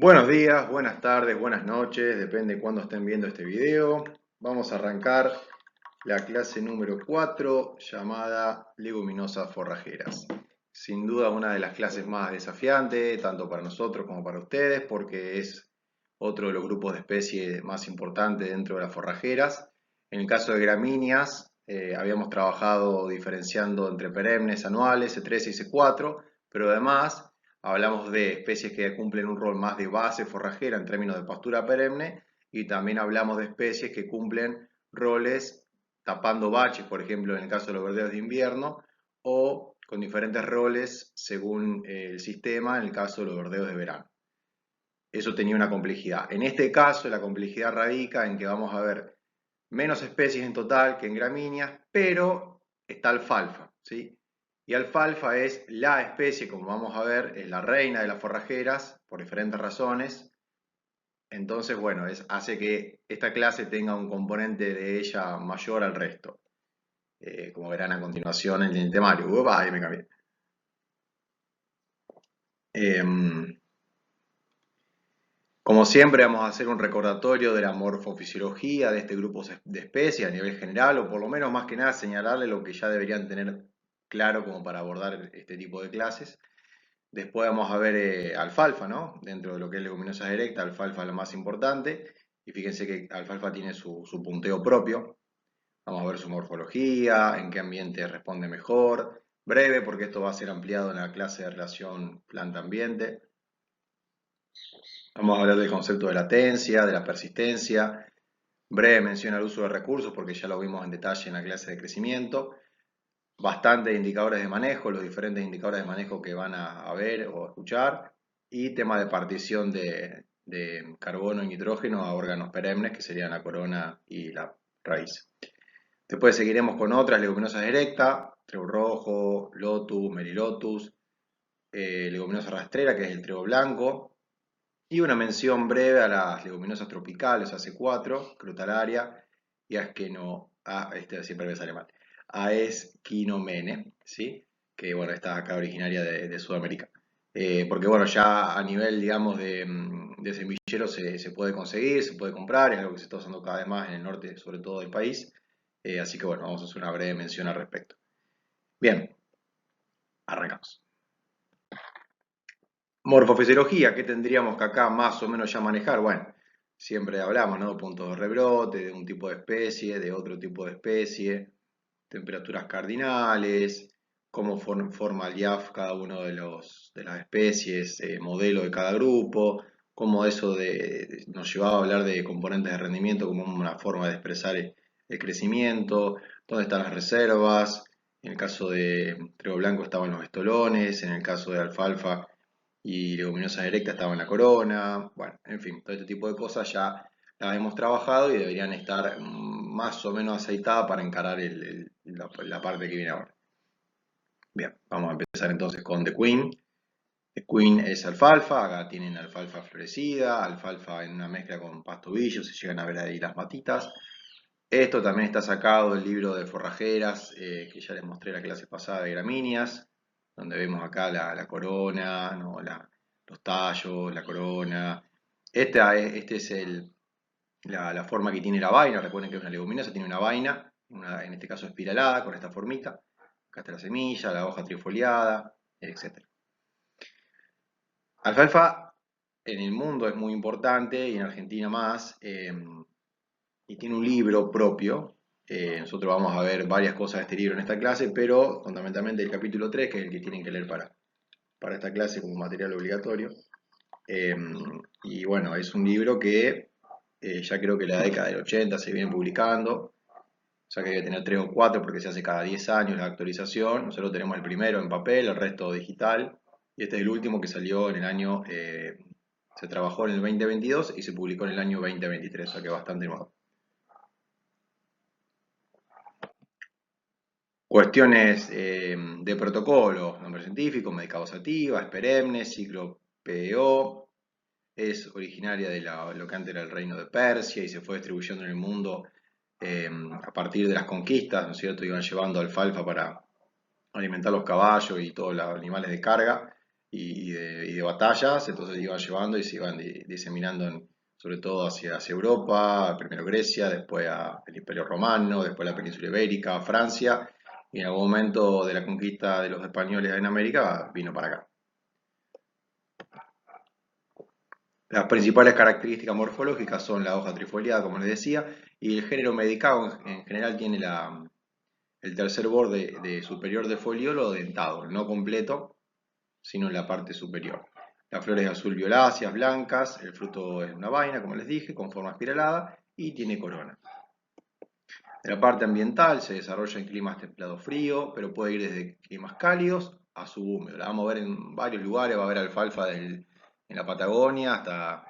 Buenos días, buenas tardes, buenas noches, depende de cuándo estén viendo este video. Vamos a arrancar la clase número 4 llamada Leguminosas forrajeras. Sin duda una de las clases más desafiantes, tanto para nosotros como para ustedes, porque es otro de los grupos de especies más importantes dentro de las forrajeras. En el caso de gramíneas, habíamos trabajado diferenciando entre perennes, anuales, C3 y C4, pero además hablamos de especies que cumplen un rol más de base forrajera en términos de pastura perenne, y también hablamos de especies que cumplen roles tapando baches, por ejemplo en el caso de los verdeos de invierno, o con diferentes roles según el sistema en el caso de los verdeos de verano. Eso tenía una complejidad. En este caso la complejidad radica en que vamos a ver menos especies en total que en gramíneas, pero está alfalfa, ¿sí? Y alfalfa es la especie, como vamos a ver, es la reina de las forrajeras por diferentes razones. Entonces, bueno, hace que esta clase tenga un componente de ella mayor al resto, como verán a continuación en el temario. Ahí me cambié. Como siempre, vamos a hacer un recordatorio de la morfofisiología de este grupo de especies a nivel general, o por lo menos más que nada señalarle lo que ya deberían tener claro como para abordar este tipo de clases. Después vamos a ver alfalfa, ¿no? Dentro de lo que es leguminosa directa, alfalfa es lo más importante. Y fíjense que alfalfa tiene su punteo propio. Vamos a ver su morfología, en qué ambiente responde mejor. Breve, porque esto va a ser ampliado en la clase de relación planta-ambiente. Vamos a hablar del concepto de latencia, de la persistencia. Breve mención al uso de recursos, porque ya lo vimos en detalle en la clase de crecimiento. Bastante indicadores de manejo, los diferentes indicadores de manejo que van a ver o escuchar. Y tema de partición de carbono y nitrógeno a órganos perennes, que serían la corona y la raíz. Después seguiremos con otras leguminosas directas, trébol rojo, lotus, melilotus, leguminosa rastrera, que es el trébol blanco, y una mención breve a las leguminosas tropicales, AC4, crotalaria, y siempre me sale mal, Aesquinomene, ¿sí? Que bueno, está acá originaria de Sudamérica. Porque bueno, ya a nivel, digamos, de semillero se puede conseguir, se puede comprar, es algo que se está usando cada vez más en el norte, sobre todo del país. Así que bueno, vamos a hacer una breve mención al respecto. Bien, arrancamos. Morfofisiología, ¿qué tendríamos que acá más o menos ya manejar? Bueno, siempre hablamos, ¿no? Puntos de rebrote, de un tipo de especie, de otro tipo de especie, temperaturas cardinales, cómo forma el IAF cada uno de las especies, modelo de cada grupo, cómo eso nos llevaba a hablar de componentes de rendimiento como una forma de expresar el crecimiento, dónde están las reservas. En el caso de trigo blanco estaban los estolones, en el caso de alfalfa y leguminosa directa estaba en la corona. Bueno, en fin, todo este tipo de cosas ya las hemos trabajado y deberían estar más o menos aceitadas para encarar la parte que viene ahora. Bien, vamos a empezar entonces con The Queen. The Queen es alfalfa, acá tienen alfalfa florecida, alfalfa en una mezcla con pastobillo, se llegan a ver ahí las matitas. Esto también está sacado del libro de forrajeras, que ya les mostré la clase pasada de gramíneas, donde vemos acá la corona, ¿no? Los tallos, la corona. Este es la forma que tiene la vaina. Recuerden que es una leguminosa, tiene una vaina, en este caso espiralada, con esta formita. Acá está la semilla, la hoja trifoliada, etc. Alfalfa en el mundo es muy importante y en Argentina más. Y tiene un libro propio. Nosotros vamos a ver varias cosas de este libro en esta clase, pero fundamentalmente el capítulo 3, que es el que tienen que leer para esta clase como material obligatorio. Eh, y bueno, es un libro que ya creo que en la década del 80 se viene publicando, o sea que debe tener 3 o 4 porque se hace cada 10 años la actualización. Nosotros tenemos el primero en papel, el resto digital, y este es el último que salió en el año, se trabajó en el 2022 y se publicó en el año 2023, o sea que bastante nuevo. Cuestiones de protocolo, nombre científico, medicados sativa, es perenne, ciclo PO, es originaria de lo que antes era el reino de Persia y se fue distribuyendo en el mundo a partir de las conquistas, ¿no es cierto? Iban llevando alfalfa para alimentar los caballos y todos los animales de carga. y de batallas, entonces iban llevando y se iban diseminando sobre todo hacia Europa, primero Grecia, después el Imperio Romano, después la península ibérica, Francia, y en algún momento de la conquista de los españoles en América vino para acá. Las principales características morfológicas son la hoja trifoliada, como les decía, y el género medicado en general tiene el tercer borde superior del foliolo dentado, no completo, sino en la parte superior. Las flores azul violáceas, blancas, el fruto es una vaina, como les dije, con forma espiralada y tiene corona. En la parte ambiental se desarrolla en climas templados frío, pero puede ir desde climas cálidos a subhúmedos. La vamos a ver en varios lugares, va a haber alfalfa en la Patagonia, hasta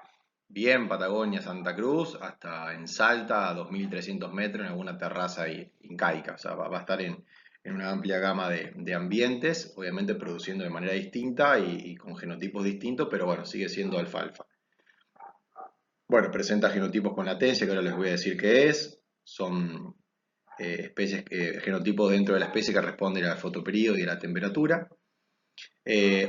bien Patagonia, Santa Cruz, hasta en Salta a 2300 metros en alguna terraza incaica. O sea, va a estar en una amplia gama de ambientes, obviamente produciendo de manera distinta y con genotipos distintos, pero bueno, sigue siendo alfalfa. Bueno, presenta genotipos con latencia, que ahora les voy a decir qué es. Son especies, genotipos dentro de la especie que responden al fotoperíodo y a la temperatura.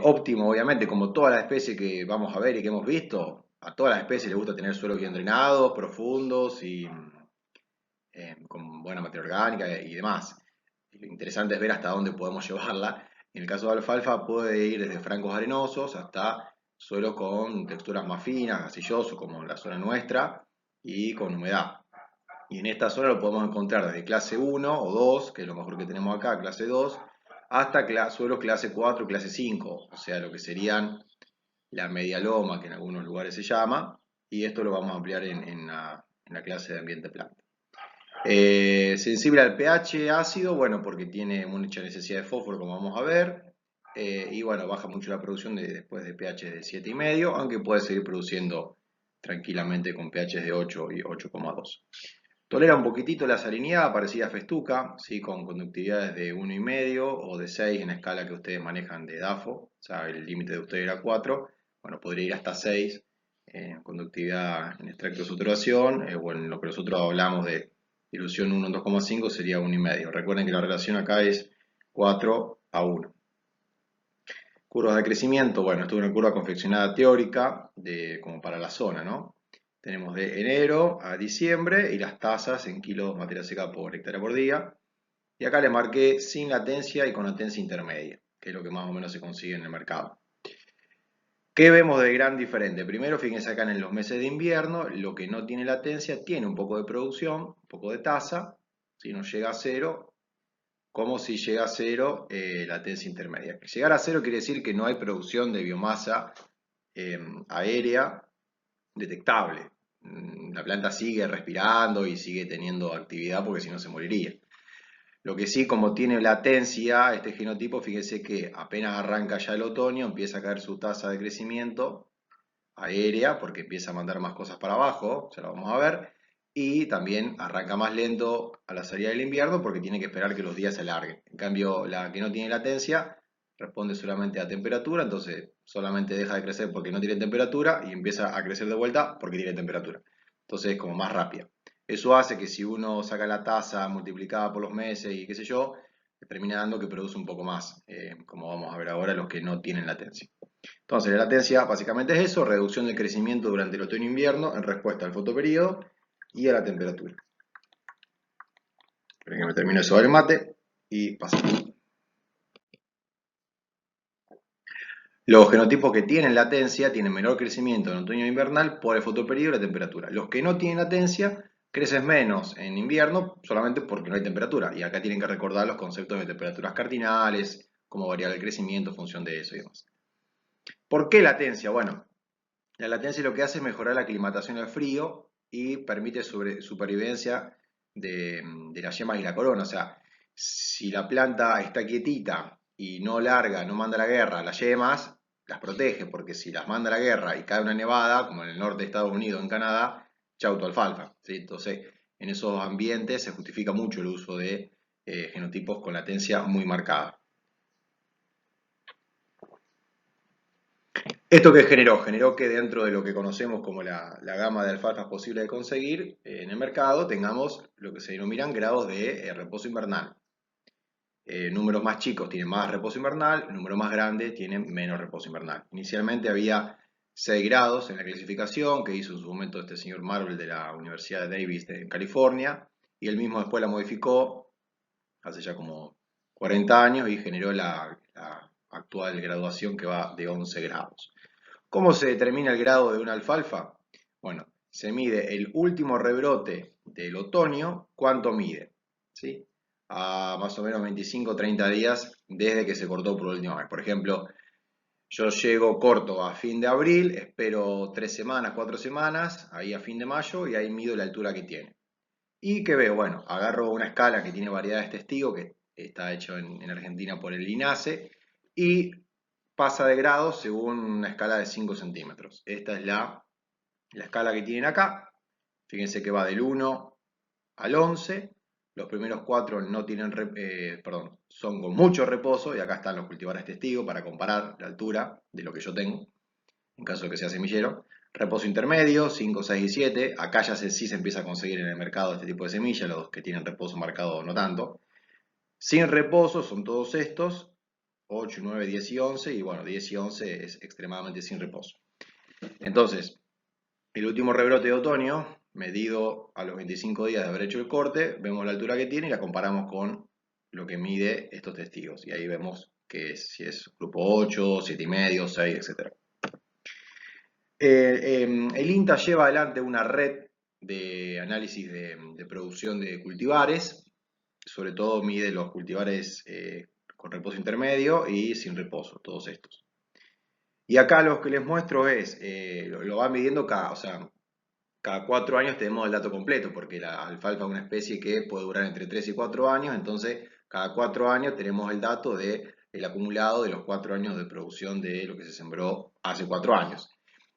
Óptimo, obviamente, como todas las especies que vamos a ver y que hemos visto, a todas las especies les gusta tener suelos bien drenados, profundos y con buena materia orgánica y demás. Lo interesante es ver hasta dónde podemos llevarla. En el caso de alfalfa puede ir desde francos arenosos hasta suelos con texturas más finas, arcillosos, como en la zona nuestra, y con humedad. Y en esta zona lo podemos encontrar desde clase 1 o 2, que es lo mejor que tenemos acá, clase 2, hasta suelos clase 4, clase 5, o sea, lo que serían la media loma, que en algunos lugares se llama, y esto lo vamos a ampliar en la clase de ambiente planta. Sensible al pH ácido, bueno, porque tiene mucha necesidad de fósforo, como vamos a ver, y bueno, baja mucho la producción después de pH de 7,5, aunque puede seguir produciendo tranquilamente con pH de 8 y 8,2. Tolera un poquitito la salinidad, parecida a festuca, ¿sí? Con conductividades de 1,5 o de 6 en la escala que ustedes manejan de DAFO, o sea, el límite de ustedes era 4, bueno, podría ir hasta 6, conductividad en extracto de saturación, o en lo que nosotros hablamos de dilución 1 en 2,5 sería 1,5. Recuerden que la relación acá es 4:1. Curvas de crecimiento, bueno, esto es una curva confeccionada teórica como para la zona, ¿no? Tenemos de enero a diciembre y las tasas en kilos de materia seca por hectárea por día. Y acá le marqué sin latencia y con latencia intermedia, que es lo que más o menos se consigue en el mercado. ¿Qué vemos de gran diferente? Primero, fíjense acá en los meses de invierno, lo que no tiene latencia tiene un poco de producción, un poco de tasa, si no llega a cero, como si llega a cero latencia intermedia. Llegar a cero quiere decir que no hay producción de biomasa aérea detectable. La planta sigue respirando y sigue teniendo actividad porque si no se moriría. Lo que sí, como tiene latencia este genotipo, fíjense que apenas arranca ya el otoño, empieza a caer su tasa de crecimiento aérea porque empieza a mandar más cosas para abajo, ya lo vamos a ver, y también arranca más lento a la salida del invierno porque tiene que esperar que los días se alarguen. En cambio, la que no tiene latencia responde solamente a temperatura, entonces solamente deja de crecer porque no tiene temperatura y empieza a crecer de vuelta porque tiene temperatura. Entonces es como más rápida. Eso hace que si uno saca la tasa multiplicada por los meses y qué sé yo, termina dando que produce un poco más, como vamos a ver ahora los que no tienen latencia. Entonces, la latencia básicamente es eso, reducción del crecimiento durante el otoño-invierno en respuesta al fotoperíodo y a la temperatura. Esperen que me termine eso del mate y pasamos. Los genotipos que tienen latencia tienen menor crecimiento en otoño e invernal por el fotoperíodo y la temperatura. Los que no tienen latencia crecen menos en invierno solamente porque no hay temperatura. Y acá tienen que recordar los conceptos de temperaturas cardinales, cómo variar el crecimiento en función de eso y demás. ¿Por qué latencia? Bueno, la latencia lo que hace es mejorar la aclimatación al frío y permite supervivencia de las yemas y la corona. O sea, si la planta está quietita y no larga, no manda a la guerra, las yemas las protege, porque si las manda a la guerra y cae una nevada, como en el norte de Estados Unidos, en Canadá, chau tu alfalfa, ¿sí? Entonces, en esos ambientes se justifica mucho el uso de genotipos con latencia muy marcada. ¿Esto qué generó? Generó que dentro de lo que conocemos como la gama de alfalfas posible de conseguir en el mercado tengamos lo que se denominan grados de reposo invernal. Números más chicos tienen más reposo invernal, números más grandes tienen menos reposo invernal. Inicialmente había 6 grados en la clasificación que hizo en su momento este señor Marvel de la Universidad de Davis en California, y él mismo después la modificó hace ya como 40 años y generó la actual graduación que va de 11 grados. ¿Cómo se determina el grado de una alfalfa? Bueno, se mide el último rebrote del otoño, ¿cuánto mide? ¿Sí? A más o menos 25 o 30 días desde que se cortó por última vez. Por ejemplo, yo llego corto a fin de abril, espero 3 semanas, 4 semanas, ahí a fin de mayo, y ahí mido la altura que tiene. ¿Y qué veo? Bueno, agarro una escala que tiene variedades testigos, que está hecho en Argentina por el INASE, y pasa de grados según una escala de 5 centímetros. Esta es la escala que tienen acá. Fíjense que va del 1 al 11. Los primeros 4 no tienen, perdón, son con mucho reposo, y acá están los cultivares testigos para comparar la altura de lo que yo tengo, en caso de que sea semillero. Reposo intermedio, 5, 6 y 7. Acá ya sí se empieza a conseguir en el mercado este tipo de semillas, los que tienen reposo marcado no tanto. Sin reposo son todos estos, 8, 9, 10 y 11, y bueno, 10 y 11 es extremadamente sin reposo. Entonces, el último rebrote de otoño, medido a los 25 días de haber hecho el corte, vemos la altura que tiene y la comparamos con lo que mide estos testigos. Y ahí vemos que si es grupo 8, 7 y medio, 6, etc. El INTA lleva adelante una red de análisis de producción de cultivares, sobre todo mide los cultivares con reposo intermedio y sin reposo, todos estos. Y acá lo que les muestro es, lo va midiendo o sea, cada 4 años tenemos el dato completo, porque la alfalfa es una especie que puede durar entre 3 y 4 años, entonces cada 4 años tenemos el dato del acumulado de los 4 años de producción de lo que se sembró hace 4 años.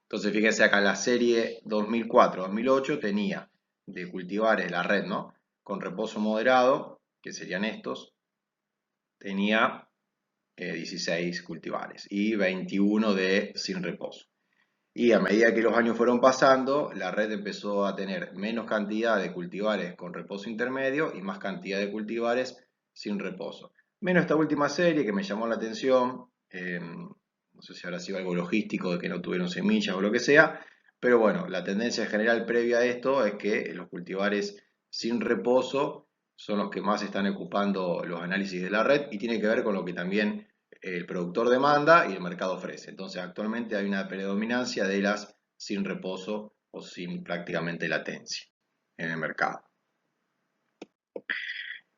Entonces fíjense acá, la serie 2004-2008 tenía de cultivares la red, ¿no? Con reposo moderado, que serían estos, tenía 16 cultivares y 21 de sin reposo. Y a medida que los años fueron pasando, la red empezó a tener menos cantidad de cultivares con reposo intermedio y más cantidad de cultivares sin reposo. Menos esta última serie que me llamó la atención, no sé si habrá sido algo logístico de que no tuvieron semillas o lo que sea, pero bueno, la tendencia general previa a esto es que los cultivares sin reposo son los que más están ocupando los análisis de la red, y tiene que ver con lo que también el productor demanda y el mercado ofrece. Entonces actualmente hay una predominancia de las sin reposo o sin prácticamente latencia en el mercado.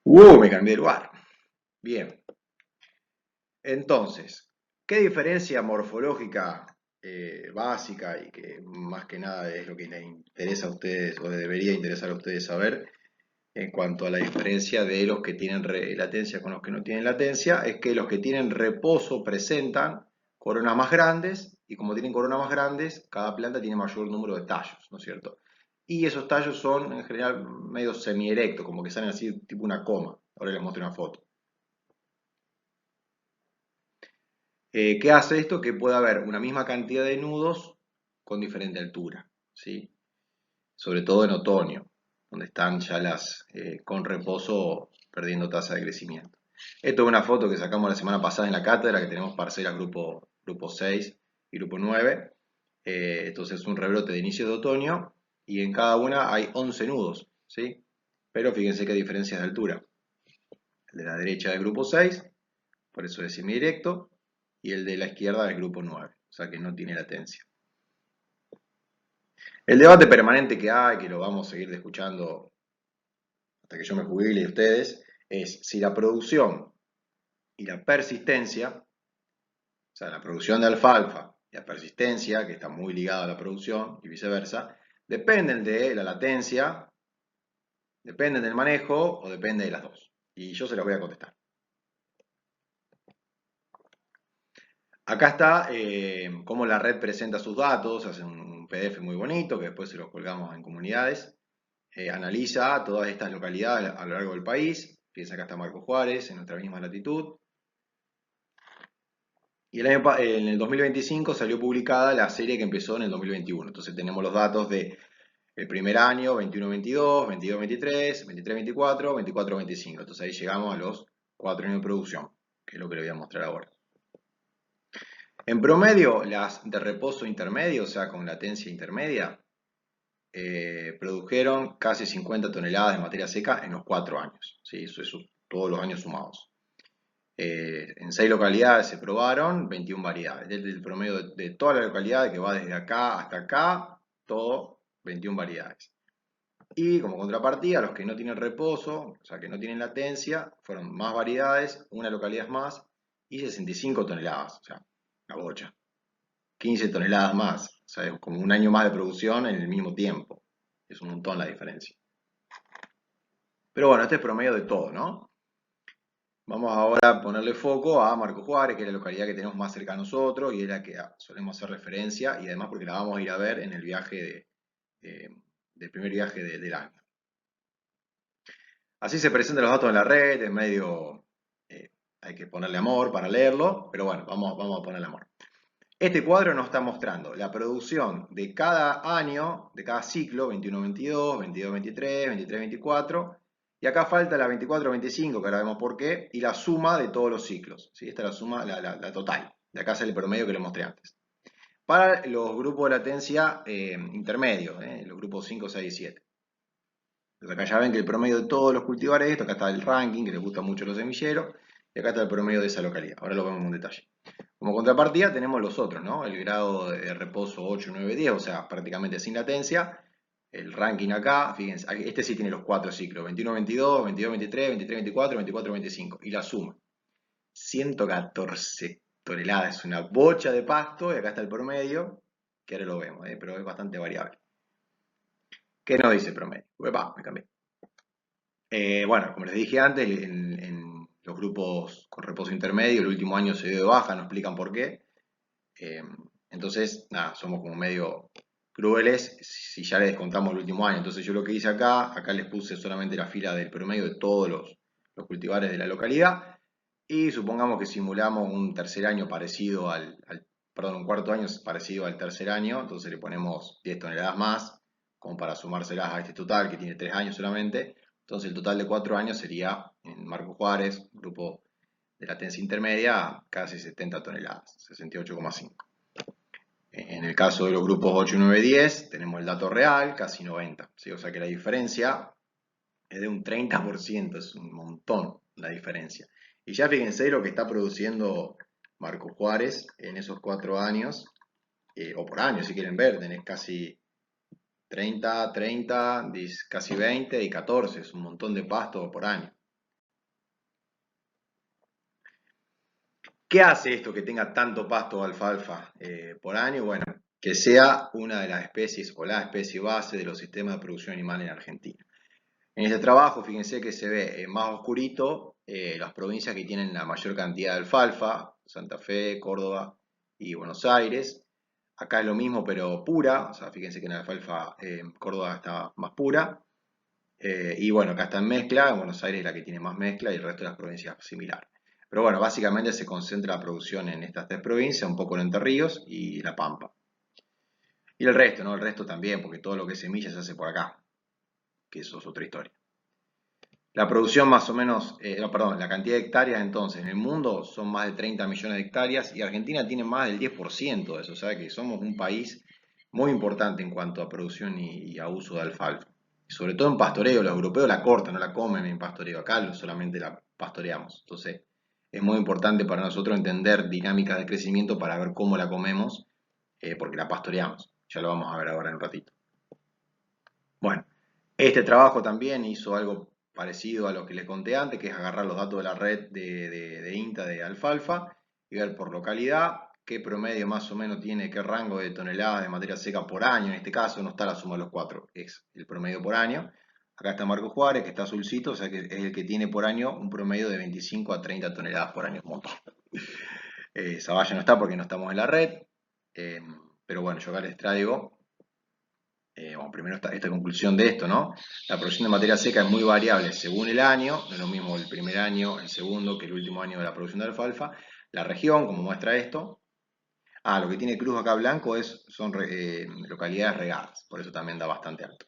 Me cambié de lugar. Bien. Entonces, ¿qué diferencia morfológica básica, y que más que nada es lo que les interesa a ustedes o les debería interesar a ustedes saber en cuanto a la diferencia de los que tienen latencia con los que no tienen latencia? Es que los que tienen reposo presentan coronas más grandes, y como tienen coronas más grandes, cada planta tiene mayor número de tallos, ¿no es cierto? Y esos tallos son en general medio semierectos, como que salen así tipo una coma. Ahora les muestro una foto. ¿Qué hace esto? Que pueda haber una misma cantidad de nudos con diferente altura, ¿sí? Sobre todo en otoño, donde están ya las con reposo perdiendo tasa de crecimiento. Esto es una foto que sacamos la semana pasada en la cátedra, que tenemos parcelas grupo 6 y grupo 9. Entonces es un rebrote de inicio de otoño, y en cada una hay 11 nudos, ¿sí? Pero fíjense qué diferencias de altura. El de la derecha es grupo 6, por eso es semidirecto, y el de la izquierda es grupo 9, o sea que no tiene latencia. El debate permanente que hay, que lo vamos a seguir escuchando hasta que yo me jubile y ustedes, es si la producción y la persistencia, o sea, la producción de alfalfa y la persistencia, que está muy ligada a la producción y viceversa, dependen de la latencia, dependen del manejo o depende de las dos. Y yo se las voy a contestar. Acá está cómo la red presenta sus datos, hace un PDF muy bonito que después se los colgamos en comunidades. Analiza todas estas localidades a lo largo del país. Fíjense, acá está Marco Juárez, en nuestra misma latitud. Y en el 2025 salió publicada la serie que empezó en el 2021. Entonces tenemos los datos de el primer año, 21-22, 22-23, 23-24, 24-25. Entonces ahí llegamos a los 4 años de producción, que es lo que le voy a mostrar ahora. En promedio, las de reposo intermedio, o sea, con latencia intermedia, produjeron casi 50 toneladas de materia seca en los 4 años. ¿Sí? Eso es todos los años sumados. En 6 localidades se probaron 21 variedades. Desde el promedio de toda la localidad, que va desde acá hasta acá, todo 21 variedades. Y como contrapartida, los que no tienen reposo, o sea, que no tienen latencia, fueron más variedades, una localidad más, y 65 toneladas, o sea, la bocha. 15 toneladas más, o sea, es como un año más de producción en el mismo tiempo. Es un montón la diferencia. Pero bueno, este es promedio de todo, ¿no? Vamos ahora a ponerle foco a Marcos Juárez, que es la localidad que tenemos más cerca a nosotros y es la que solemos hacer referencia, y además porque la vamos a ir a ver en el viaje del primer viaje del año. Así se presentan los datos en la red, en medio hay que ponerle amor para leerlo, pero bueno, vamos a ponerle amor. Este cuadro nos está mostrando la producción de cada año, de cada ciclo, 21-22, 22-23, 23-24, y acá falta la 24-25, que ahora vemos por qué, y la suma de todos los ciclos. ¿Sí? Esta es la suma, la total. De acá sale el promedio que les mostré antes. Para los grupos de latencia intermedios, los grupos 5, 6 y 7. Entonces acá ya ven que el promedio de todos los cultivares, esto, acá está el ranking, que les gusta mucho a los semilleros, y acá está el promedio de esa localidad. Ahora lo vemos en detalle. Como contrapartida tenemos los otros, ¿no? El grado de reposo 8, 9, 10, o sea, prácticamente sin latencia. El ranking acá, fíjense, este sí tiene los 4 ciclos, 21, 22, 22, 23, 23, 24, 24, 25. Y la suma, 114 toneladas, es una bocha de pasto, y acá está el promedio, que ahora lo vemos, pero es bastante variable. ¿Qué nos dice el promedio? Uepa, me cambié. Bueno, como les dije antes, en los grupos con reposo intermedio, el último año se dio de baja, no explican por qué. Entonces, nada, somos como medio crueles si ya le descontamos el último año. Entonces yo lo que hice acá les puse solamente la fila del promedio de todos los cultivares de la localidad, y supongamos que simulamos un tercer año parecido perdón, un cuarto año parecido al tercer año, entonces le ponemos 10 toneladas más, como para sumárselas a este total que tiene 3 años solamente. Entonces el total de 4 años sería, en Marcos Juárez, grupo de latencia intermedia, casi 70 toneladas, 68,5. En el caso de los grupos 8, 9, 10, tenemos el dato real, casi 90. ¿Sí? O sea que la diferencia es de un 30%, es un montón la diferencia. Y ya fíjense lo que está produciendo Marcos Juárez en esos 4 años, o por año si quieren ver, tenés casi 30, 30, casi 20 y 14, es un montón de pasto por año. ¿Qué hace esto que tenga tanto pasto de alfalfa por año? Bueno, que sea una de las especies o la especie base de los sistemas de producción animal en Argentina. En este trabajo, fíjense que se ve más oscurito las provincias que tienen la mayor cantidad de alfalfa, Santa Fe, Córdoba y Buenos Aires. Acá es lo mismo, pero pura, o sea, fíjense que en la alfalfa Córdoba está más pura. Y bueno, acá está en mezcla, en Buenos Aires es la que tiene más mezcla y el resto de las provincias similar. Pero bueno, básicamente se concentra la producción en estas 3 provincias, un poco en Entre Ríos y La Pampa. Y el resto, ¿no? El resto también, porque todo lo que es semilla se hace por acá, que eso es otra historia. La producción más o menos, no, perdón, la cantidad de hectáreas entonces en el mundo son más de 30 millones de hectáreas y Argentina tiene más del 10% de eso, o sea que somos un país muy importante en cuanto a producción y a uso de alfalfa. Y sobre todo en pastoreo, los europeos la cortan, no la comen en pastoreo, acá solamente la pastoreamos. Entonces es muy importante para nosotros entender dinámicas de crecimiento para ver cómo la comemos, porque la pastoreamos. Ya lo vamos a ver ahora en un ratito. Bueno, este trabajo también hizo algo parecido a lo que les conté antes, que es agarrar los datos de la red de INTA de alfalfa y ver por localidad qué promedio más o menos tiene, qué rango de toneladas de materia seca por año. En este caso no está la suma de los 4, es el promedio por año. Acá está Marcos Juárez, que está azulcito, o sea que es el que tiene por año un promedio de 25 a 30 toneladas por año, un montón. Zavalla no está porque no estamos en la red, pero bueno, yo acá les traigo bueno, primero esta conclusión de esto, ¿no? La producción de materia seca es muy variable según el año, no es lo mismo el primer año, el segundo, que el último año de la producción de alfalfa. La región, como muestra esto. Lo que tiene cruz acá blanco son localidades regadas, por eso también da bastante alto.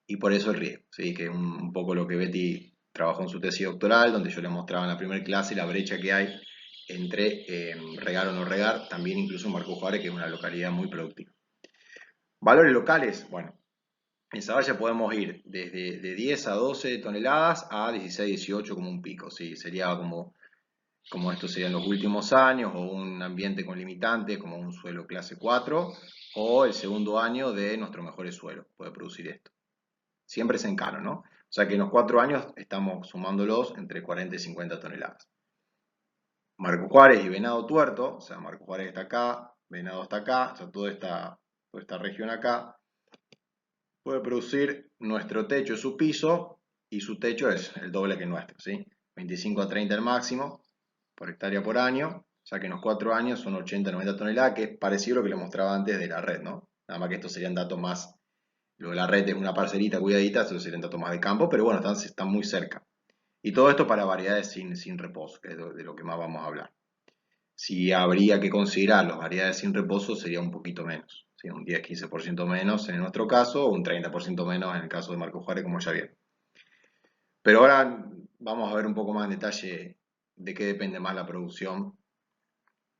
Y por eso el riego, ¿sí? Que es un poco lo que Betty trabajó en su tesis doctoral, donde yo le mostraba en la primera clase la brecha que hay entre regar o no regar, también incluso en Marcos Juárez, que es una localidad muy productiva. Valores locales, bueno, en Zavalla podemos ir desde de 10 a 12 toneladas a 16, 18 como un pico, ¿sí? Sería como estos serían los últimos años, o un ambiente con limitantes, como un suelo clase 4, o el segundo año de nuestros mejores suelos, puede producir esto. Siempre es en cano, ¿no? O sea que en los 4 años estamos sumándolos entre 40 y 50 toneladas. Marcos Juárez y Venado Tuerto, o sea, Marcos Juárez está acá, Venado está acá, o sea, toda esta región acá, puede producir nuestro techo, su piso, y su techo es el doble que nuestro, ¿sí? 25 a 30 el máximo por hectárea por año, o sea que en los 4 años son 80 a 90 toneladas, que es parecido a lo que le mostraba antes de la red, ¿no? Nada más que estos serían datos más, lo de la red es una parcelita cuidadita, estos serían datos más de campo, pero bueno, están muy cerca. Y todo esto para variedades sin reposo, que es de lo que más vamos a hablar. Si habría que considerar las variedades sin reposo, sería un poquito menos, ¿sí? Un 10-15% menos en nuestro caso, o un 30% menos en el caso de Marcos Juárez, como ya vieron. Pero ahora vamos a ver un poco más en detalle de qué depende más la producción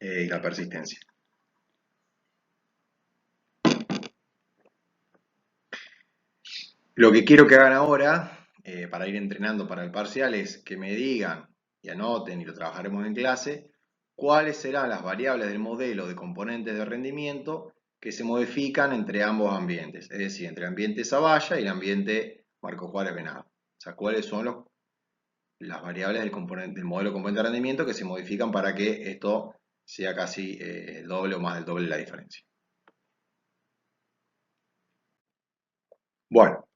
y la persistencia. Lo que quiero que hagan ahora, para ir entrenando para el parcial, es que me digan y anoten, y lo trabajaremos en clase, cuáles serán las variables del modelo de componentes de rendimiento que se modifican entre ambos ambientes, es decir, entre el ambiente Zavalla y el ambiente Marcos Juárez Venado. O sea, cuáles son las variables del modelo de componente de rendimiento que se modifican para que esto sea casi el doble o más del doble de la diferencia. Bueno,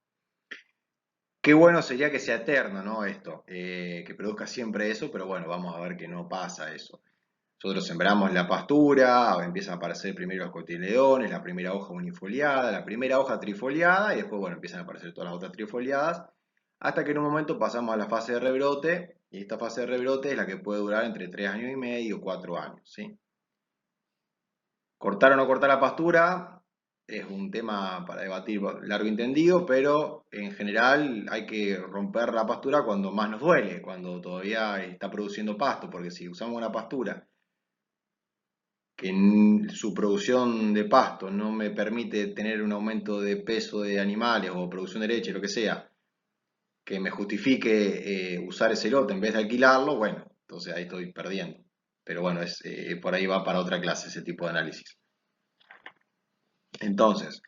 qué bueno sería que sea eterno, ¿no? Esto, que produzca siempre eso, pero bueno, vamos a ver que no pasa eso. Nosotros sembramos la pastura, empiezan a aparecer primero los cotiledones, la primera hoja unifoliada, la primera hoja trifoliada, y después, bueno, empiezan a aparecer todas las otras trifoliadas, hasta que en un momento pasamos a la fase de rebrote, y esta fase de rebrote es la que puede durar entre 3 años y medio, 4 años, ¿sí? Cortar o no cortar la pastura es un tema para debatir largo y entendido, pero en general hay que romper la pastura cuando más nos duele, cuando todavía está produciendo pasto, porque si usamos una pastura que en su producción de pasto no me permite tener un aumento de peso de animales o producción de leche, lo que sea, que me justifique usar ese lote en vez de alquilarlo, bueno, entonces ahí estoy perdiendo. Pero bueno, por ahí va para otra clase ese tipo de análisis. Entonces,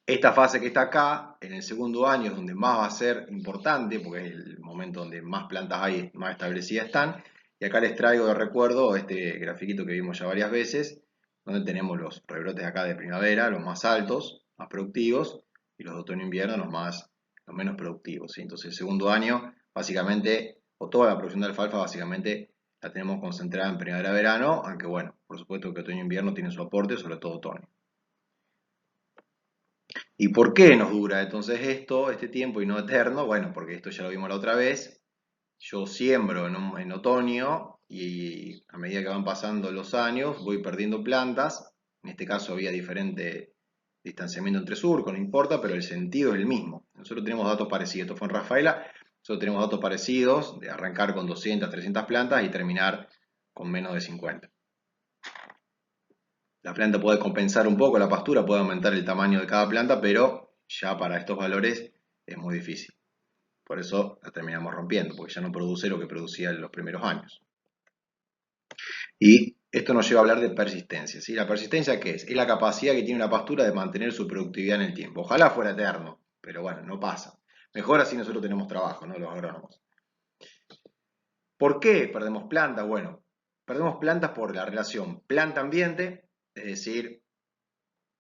esta fase que está acá, en el segundo año es donde más va a ser importante, porque es el momento donde más plantas hay, más establecidas están. Y acá les traigo de recuerdo este grafiquito que vimos ya varias veces, donde tenemos los rebrotes acá de primavera, los más altos, más productivos, y los de otoño-invierno, los menos productivos, ¿sí? Entonces el segundo año, básicamente, o toda la producción de alfalfa, básicamente la tenemos concentrada en primavera-verano, aunque bueno, por supuesto que otoño-invierno tiene su aporte, sobre todo otoño. ¿Y por qué nos dura entonces este tiempo y no eterno? Bueno, porque esto ya lo vimos la otra vez. Yo siembro en otoño y a medida que van pasando los años voy perdiendo plantas. En este caso había diferente distanciamiento entre surcos, no importa, pero el sentido es el mismo. Nosotros tenemos datos parecidos. Esto fue en Rafaela. Nosotros tenemos datos parecidos de arrancar con 200, 300 plantas y terminar con menos de 50. La planta puede compensar un poco, la pastura puede aumentar el tamaño de cada planta, pero ya para estos valores es muy difícil. Por eso la terminamos rompiendo, porque ya no produce lo que producía en los primeros años. Y esto nos lleva a hablar de persistencia, ¿sí? ¿La persistencia qué es? Es la capacidad que tiene una pastura de mantener su productividad en el tiempo. Ojalá fuera eterno, pero bueno, no pasa. Mejor así nosotros tenemos trabajo, ¿no? Los agrónomos. ¿Por qué perdemos plantas? Bueno, perdemos plantas por la relación planta-ambiente, es decir,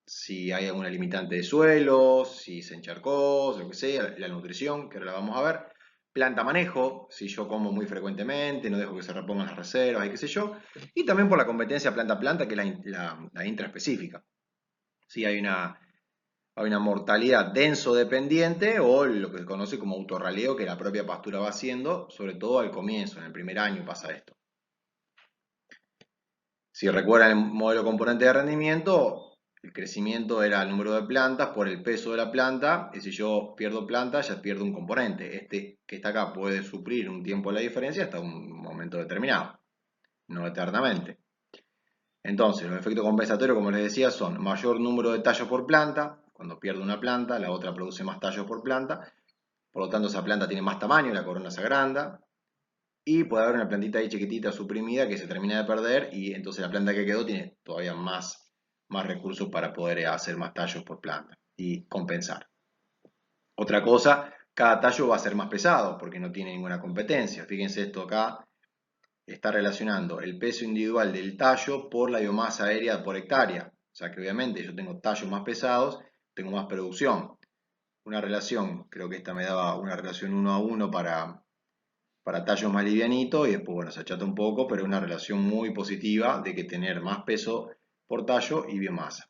si hay alguna limitante de suelo, si se encharcó, lo que sea, la nutrición, que ahora la vamos a ver. Planta manejo, si yo como muy frecuentemente, no dejo que se repongan las reservas y qué sé yo. Y también por la competencia planta-planta, que es la intraespecífica. Si hay una mortalidad denso dependiente o lo que se conoce como autorraleo, que la propia pastura va haciendo, sobre todo al comienzo, en el primer año pasa esto. Si recuerdan el modelo componente de rendimiento, El crecimiento era el número de plantas por el peso de la planta, y si yo pierdo planta, ya pierdo un componente. Este que está acá puede suplir un tiempo la diferencia hasta un momento determinado, no eternamente. Entonces, los efectos compensatorios, como les decía, son mayor número de tallos por planta. Cuando pierdo una planta, la otra produce más tallos por planta. Por lo tanto, esa planta tiene más tamaño, la corona se agranda. Y puede haber una plantita ahí chiquitita suprimida que se termina de perder y entonces la planta que quedó tiene todavía más recursos para poder hacer más tallos por planta y compensar. Otra cosa, cada tallo va a ser más pesado porque no tiene ninguna competencia. Fíjense esto acá, está relacionando el peso individual del tallo por la biomasa aérea por hectárea. O sea que obviamente yo tengo tallos más pesados, tengo más producción. Una relación, creo que esta me daba una relación 1 a 1 para tallos más livianitos y después, bueno, se achata un poco, pero es una relación muy positiva de que tener más peso por tallo y biomasa.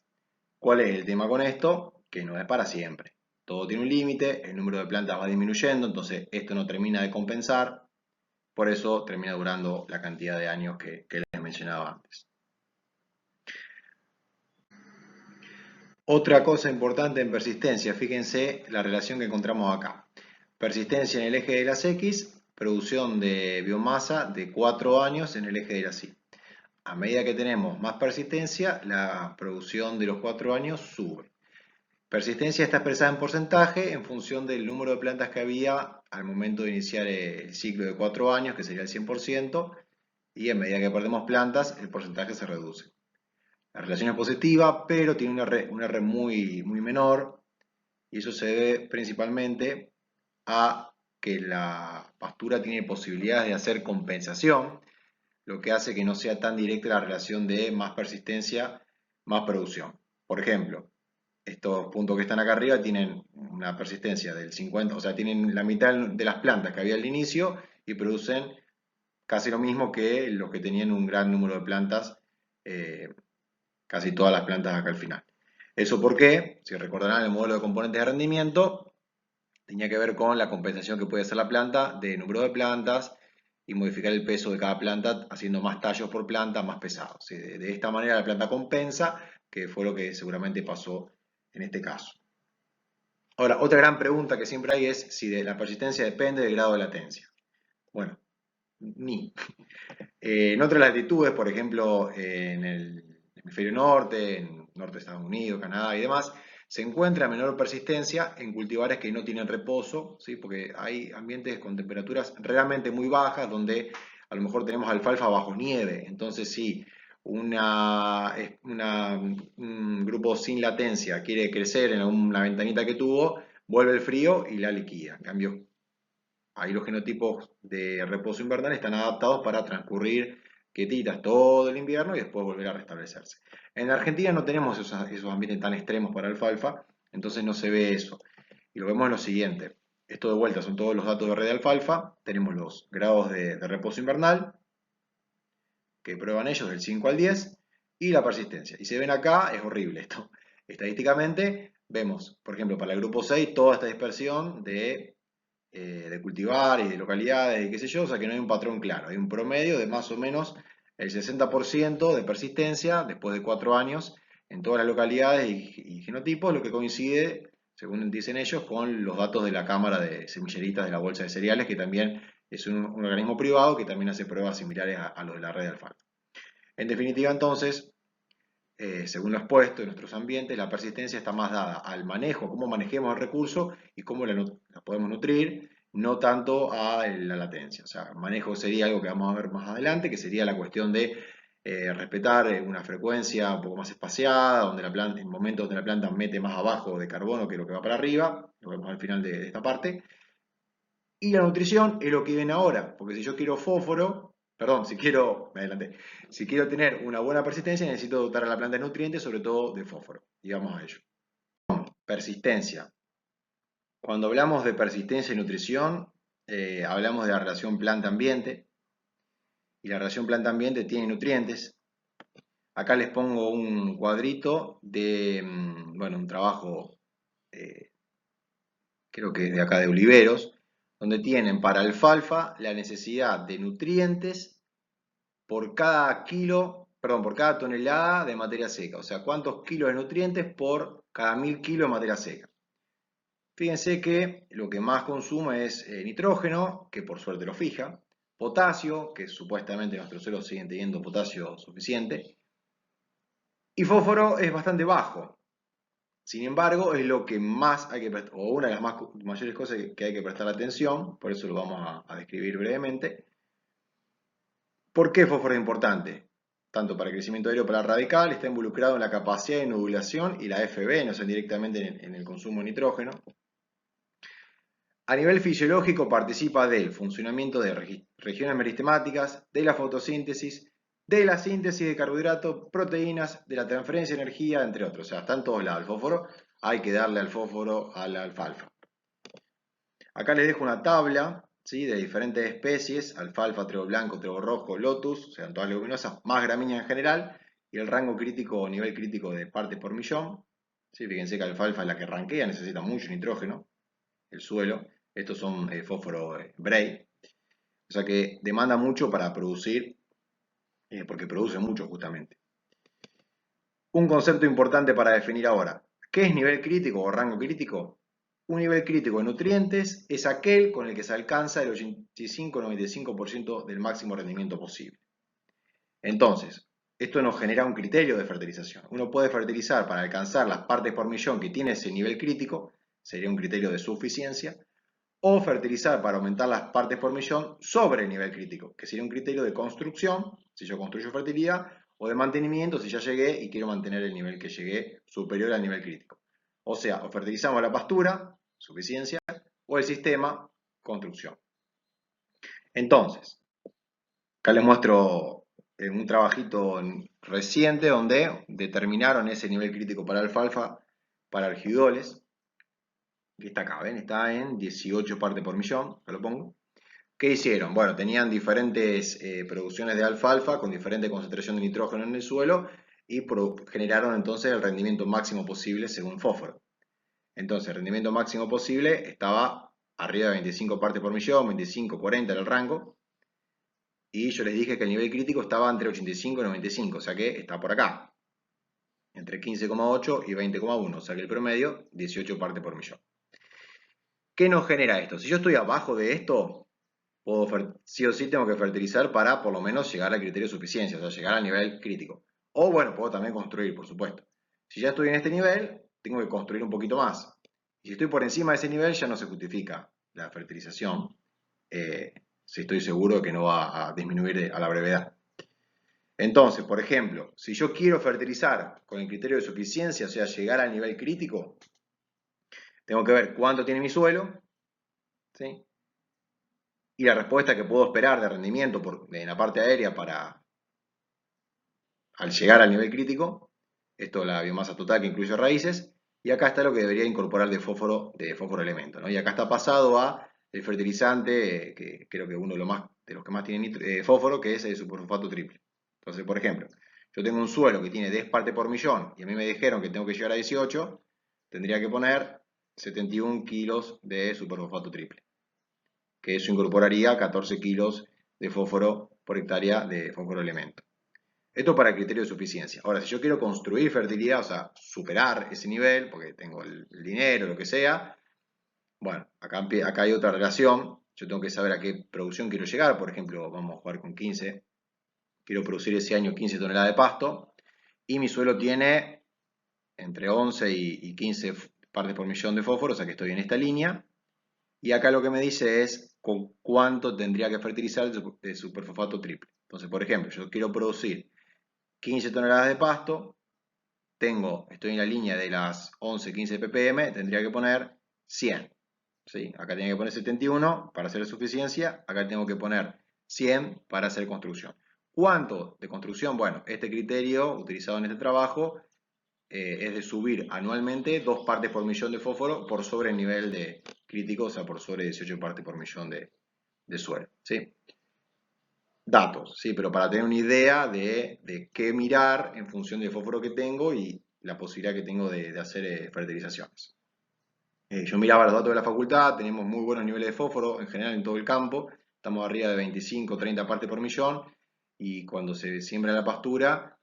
¿Cuál es el tema con esto? Que no es para siempre. Todo tiene un límite, el número de plantas va disminuyendo, entonces esto no termina de compensar, por eso termina durando la cantidad de años que les mencionaba antes. Otra cosa importante en persistencia, fíjense la relación que encontramos acá. Persistencia en el eje de las X, producción de biomasa de 4 años en el eje de las Y. A medida que tenemos más persistencia, la producción de los 4 años sube. Persistencia está expresada en porcentaje en función del número de plantas que había al momento de iniciar el ciclo de 4 años, que sería el 100%, y a medida que perdemos plantas, el porcentaje se reduce. La relación es positiva, pero tiene una R muy menor, y eso se debe principalmente a que la pastura tiene posibilidades de hacer compensación, lo que hace que no sea tan directa la relación de más persistencia, más producción. Por ejemplo, estos puntos que están acá arriba tienen una persistencia del 50, o sea, tienen la mitad de las plantas que había al inicio y producen casi lo mismo que los que tenían un gran número de plantas, casi todas las plantas acá al final. ¿Eso por qué? Si recordarán el modelo de componentes de rendimiento, tenía que ver con la compensación que puede hacer la planta de número de plantas y modificar el peso de cada planta haciendo más tallos por planta, más pesados. De esta manera la planta compensa, que fue lo que seguramente pasó en este caso. Ahora, otra gran pregunta que siempre hay es si de la persistencia depende del grado de latencia. Bueno, ni. En otras latitudes, por ejemplo, en el hemisferio norte, en norte de Estados Unidos, Canadá y demás, se encuentra menor persistencia en cultivares que no tienen reposo, ¿sí? Porque hay ambientes con temperaturas realmente muy bajas donde a lo mejor tenemos alfalfa bajo nieve. Entonces, si un grupo sin latencia quiere crecer en una ventanita que tuvo, vuelve el frío y la liquida. En cambio, ahí los genotipos de reposo invernal están adaptados para transcurrir quietitas todo el invierno y después volver a restablecerse. En Argentina no tenemos esos ambientes tan extremos para alfalfa, entonces no se ve eso. Y lo vemos en lo siguiente. Esto de vuelta son todos los datos de red de alfalfa. Tenemos los grados de reposo invernal, que prueban ellos del 5 al 10, y la persistencia. Y se ven acá, es horrible esto. Estadísticamente, vemos, por ejemplo, para el grupo 6, toda esta dispersión de cultivar y de localidades y qué sé yo, o sea que no hay un patrón claro, hay un promedio de más o menos el 60% de persistencia después de 4 años en todas las localidades y genotipos, lo que coincide, según dicen ellos, con los datos de la Cámara de Semilleristas de la Bolsa de Cereales, que también es un organismo privado que también hace pruebas similares a los de la red de alfalfa. En definitiva, entonces, según lo expuesto en nuestros ambientes, la persistencia está más dada al manejo, cómo manejemos el recurso y cómo la podemos nutrir, no tanto a la latencia. O sea, manejo sería algo que vamos a ver más adelante, que sería la cuestión de respetar una frecuencia un poco más espaciada, donde la planta, en momentos donde la planta mete más abajo de carbono que lo que va para arriba, lo vemos al final de esta parte. Y la nutrición es lo que viene ahora, porque si yo quiero fósforo, perdón, si quiero, me adelanté, si quiero tener una buena persistencia necesito dotar a la planta de nutrientes, sobre todo de fósforo. Y vamos a ello. Persistencia. Cuando hablamos de persistencia y nutrición, hablamos de la relación planta-ambiente. Y la relación planta-ambiente tiene nutrientes. Acá les pongo un cuadrito de, bueno, un trabajo, creo que de acá de Oliveros, donde tienen para alfalfa la necesidad de nutrientes por cada kilo por cada tonelada de materia seca. O sea, cuántos kilos de nutrientes por cada 1000 kilos de materia seca. Fíjense que lo que más consume es nitrógeno, que por suerte lo fija, potasio, que supuestamente nuestros suelos siguen teniendo potasio suficiente, y fósforo es bastante bajo. Sin embargo, es lo que más hay que prestar, o una de las mayores cosas que hay que prestar atención, por eso lo vamos a describir brevemente. ¿Por qué fósforo es importante? Tanto para el crecimiento aéreo para el radical, está involucrado en la capacidad de nodulación y la FB, no sé, directamente en el consumo de nitrógeno. A nivel fisiológico participa del funcionamiento de regiones meristemáticas, de la fotosíntesis, de la síntesis de carbohidratos, proteínas, de la transferencia de energía, entre otros. O sea, está en todos lados el fósforo. Hay que darle al fósforo a la alfalfa. Acá les dejo una tabla, ¿sí?, de diferentes especies: alfalfa, trébol blanco, trébol rojo, lotus, o sea, todas leguminosas, más gramíneas en general, y el rango crítico o nivel crítico de partes por millón. ¿Sí? Fíjense que alfalfa es la que ranquea, necesita mucho nitrógeno, el suelo. Estos son fósforo Bray, o sea que demanda mucho para producir, porque produce mucho justamente. Un concepto importante para definir ahora: ¿qué es nivel crítico o rango crítico? Un nivel crítico de nutrientes es aquel con el que se alcanza el 85-95% del máximo rendimiento posible. Entonces, esto nos genera un criterio de fertilización. Uno puede fertilizar para alcanzar las partes por millón que tiene ese nivel crítico, sería un criterio de suficiencia, o fertilizar para aumentar las partes por millón sobre el nivel crítico, que sería un criterio de construcción, si yo construyo fertilidad, o de mantenimiento, si ya llegué y quiero mantener el nivel que llegué superior al nivel crítico. O sea, o fertilizamos la pastura, suficiencia, o el sistema, construcción. Entonces, acá les muestro un trabajito reciente donde determinaron ese nivel crítico para alfalfa, para algidoles, que está acá, ¿ven? Está en 18 partes por millón, acá lo pongo. ¿Qué hicieron? Bueno, tenían diferentes producciones de alfalfa con diferente concentración de nitrógeno en el suelo y generaron entonces el rendimiento máximo posible según fósforo. Entonces, el rendimiento máximo posible estaba arriba de 25 partes por millón, 25, 40 era el rango. Y yo les dije que el nivel crítico estaba entre 85 y 95, o sea que está por acá, entre 15,8 y 20,1, o sea que el promedio 18 partes por millón. ¿Qué nos genera esto? Si yo estoy abajo de esto, sí o sí tengo que fertilizar para por lo menos llegar al criterio de suficiencia, o sea, llegar al nivel crítico. O bueno, puedo también construir, por supuesto. Si ya estoy en este nivel, tengo que construir un poquito más. Y si estoy por encima de ese nivel, ya no se justifica la fertilización, si estoy seguro de que no va a disminuir a la brevedad. Entonces, por ejemplo, si yo quiero fertilizar con el criterio de suficiencia, o sea, llegar al nivel crítico, tengo que ver cuánto tiene mi suelo, ¿sí?, y la respuesta que puedo esperar de rendimiento en la parte aérea al llegar al nivel crítico. Esto es la biomasa total que incluye raíces. Y acá está lo que debería incorporar de fósforo elemento, ¿no? Y acá está pasado a el fertilizante, que creo que uno de los que más tiene fósforo, que es el superfosfato triple. Entonces, por ejemplo, yo tengo un suelo que tiene 10 partes por millón y a mí me dijeron que tengo que llegar a 18, tendría que poner 71 kilos de superfosfato triple, que eso incorporaría 14 kilos de fósforo por hectárea de fósforo elemento. Esto para el criterio de suficiencia. Ahora, si yo quiero construir fertilidad, o sea, superar ese nivel, porque tengo el dinero, lo que sea, bueno, acá hay otra relación. Yo tengo que saber a qué producción quiero llegar. Por ejemplo, vamos a jugar con 15. Quiero producir ese año 15 toneladas de pasto. Y mi suelo tiene entre 11 y 15 partes por millón de fósforo, o sea que estoy en esta línea. Y acá lo que me dice es con cuánto tendría que fertilizar de superfosfato triple. Entonces, por ejemplo, yo quiero producir 15 toneladas de pasto, estoy en la línea de las 11, 15 ppm, tendría que poner 100. ¿Sí? Acá tengo que poner 71 para hacer suficiencia, acá tengo que poner 100 para hacer construcción. ¿Cuánto de construcción? Bueno, este criterio utilizado en este trabajo es de subir anualmente 2 partes por millón de fósforo por sobre el nivel de crítico, o sea, por sobre 18 partes por millón de suelo. ¿Sí? Datos, sí, pero para tener una idea de qué mirar en función del fósforo que tengo y la posibilidad que tengo de hacer fertilizaciones. Yo miraba los datos de la facultad, tenemos muy buenos niveles de fósforo en general en todo el campo, estamos arriba de 25 30 partes por millón, y cuando se siembra la pastura,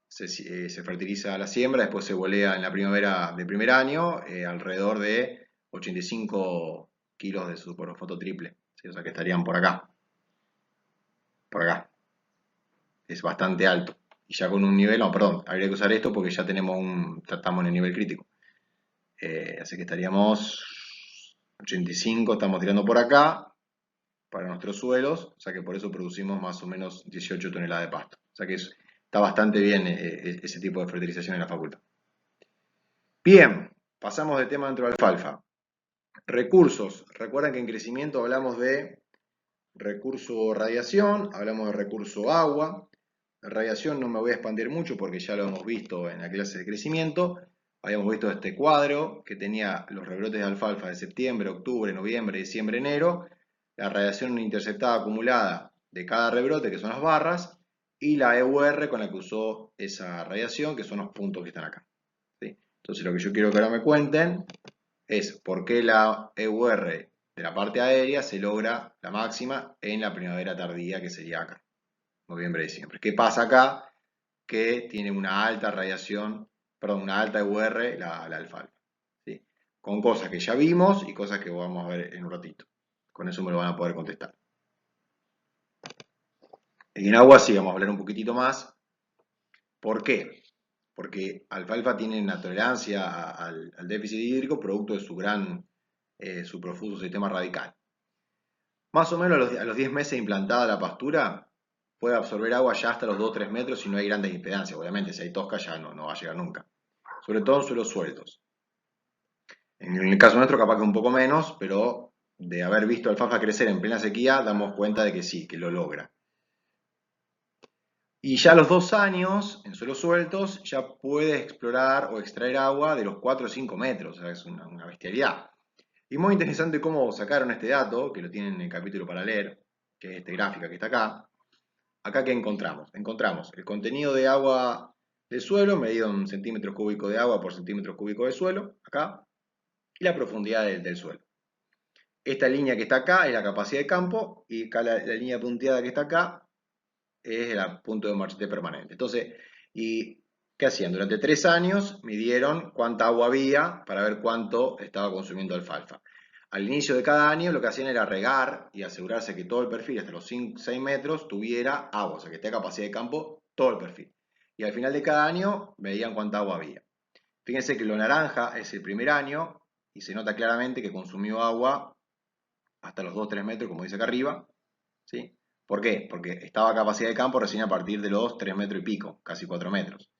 se fertiliza la siembra, después se bolea en la primavera del primer año, alrededor de 85 kilos de superfosfato triple, ¿sí? O sea que estarían por acá, es bastante alto. Y ya con un nivel, no, perdón, habría que usar esto porque ya estamos en el nivel crítico. Así que estaríamos 85, estamos tirando por acá para nuestros suelos, o sea que por eso producimos más o menos 18 toneladas de pasto. O sea que está bastante bien ese tipo de fertilización en la facultad. Bien, pasamos de tema dentro de alfalfa. Recursos. Recuerden que en crecimiento hablamos de recurso radiación, hablamos de recurso agua. Radiación no me voy a expandir mucho porque ya lo hemos visto en la clase de crecimiento. Habíamos visto este cuadro que tenía los rebrotes de alfalfa de septiembre, octubre, noviembre, diciembre, enero, la radiación interceptada acumulada de cada rebrote, que son las barras, y la EUR con la que usó esa radiación, que son los puntos que están acá. ¿Sí? Entonces lo que yo quiero que ahora me cuenten es por qué la EUR de la parte aérea se logra la máxima en la primavera tardía, que sería acá, noviembre, diciembre. ¿Qué pasa acá? Que tiene una alta radiación, perdón, una alta EUR la alfalfa. ¿Sí? Con cosas que ya vimos y cosas que vamos a ver en un ratito. Con eso me lo van a poder contestar. En agua sí vamos a hablar un poquitito más. ¿Por qué? Porque alfalfa tiene una tolerancia al déficit hídrico producto de su profuso sistema radical. Más o menos a los 10 meses implantada la pastura, puede absorber agua ya hasta los 2-3 metros si no hay grandes impedancias. Obviamente, si hay tosca ya no va a llegar nunca. Sobre todo en suelos sueltos. En el caso nuestro capaz que un poco menos, pero de haber visto alfalfa crecer en plena sequía, damos cuenta de que sí, que lo logra. Y ya a los 2 años, en suelos sueltos, ya puede explorar o extraer agua de los 4 o 5 metros. O sea, es una bestialidad. Y muy interesante cómo sacaron este dato, que lo tienen en el capítulo para leer, que es este gráfico que está acá. Acá, ¿qué encontramos? Encontramos el contenido de agua del suelo, medido en centímetros cúbicos de agua por centímetros cúbicos de suelo, acá, y la profundidad del suelo. Esta línea que está acá es la capacidad de campo, y acá la línea punteada que está acá es el punto de marchete permanente. Entonces, ¿qué hacían? Durante 3 años midieron cuánta agua había para ver cuánto estaba consumiendo alfalfa. Al inicio de cada año lo que hacían era regar y asegurarse que todo el perfil, hasta los 6 metros, tuviera agua, o sea que tenga capacidad de campo todo el perfil. Y al final de cada año medían cuánta agua había. Fíjense que lo naranja es el primer año y se nota claramente que consumió agua hasta los 2-3 metros, como dice acá arriba. ¿Sí? ¿Por qué? Porque estaba a capacidad de campo recién a partir de los 3 metros y pico, casi 4 metros.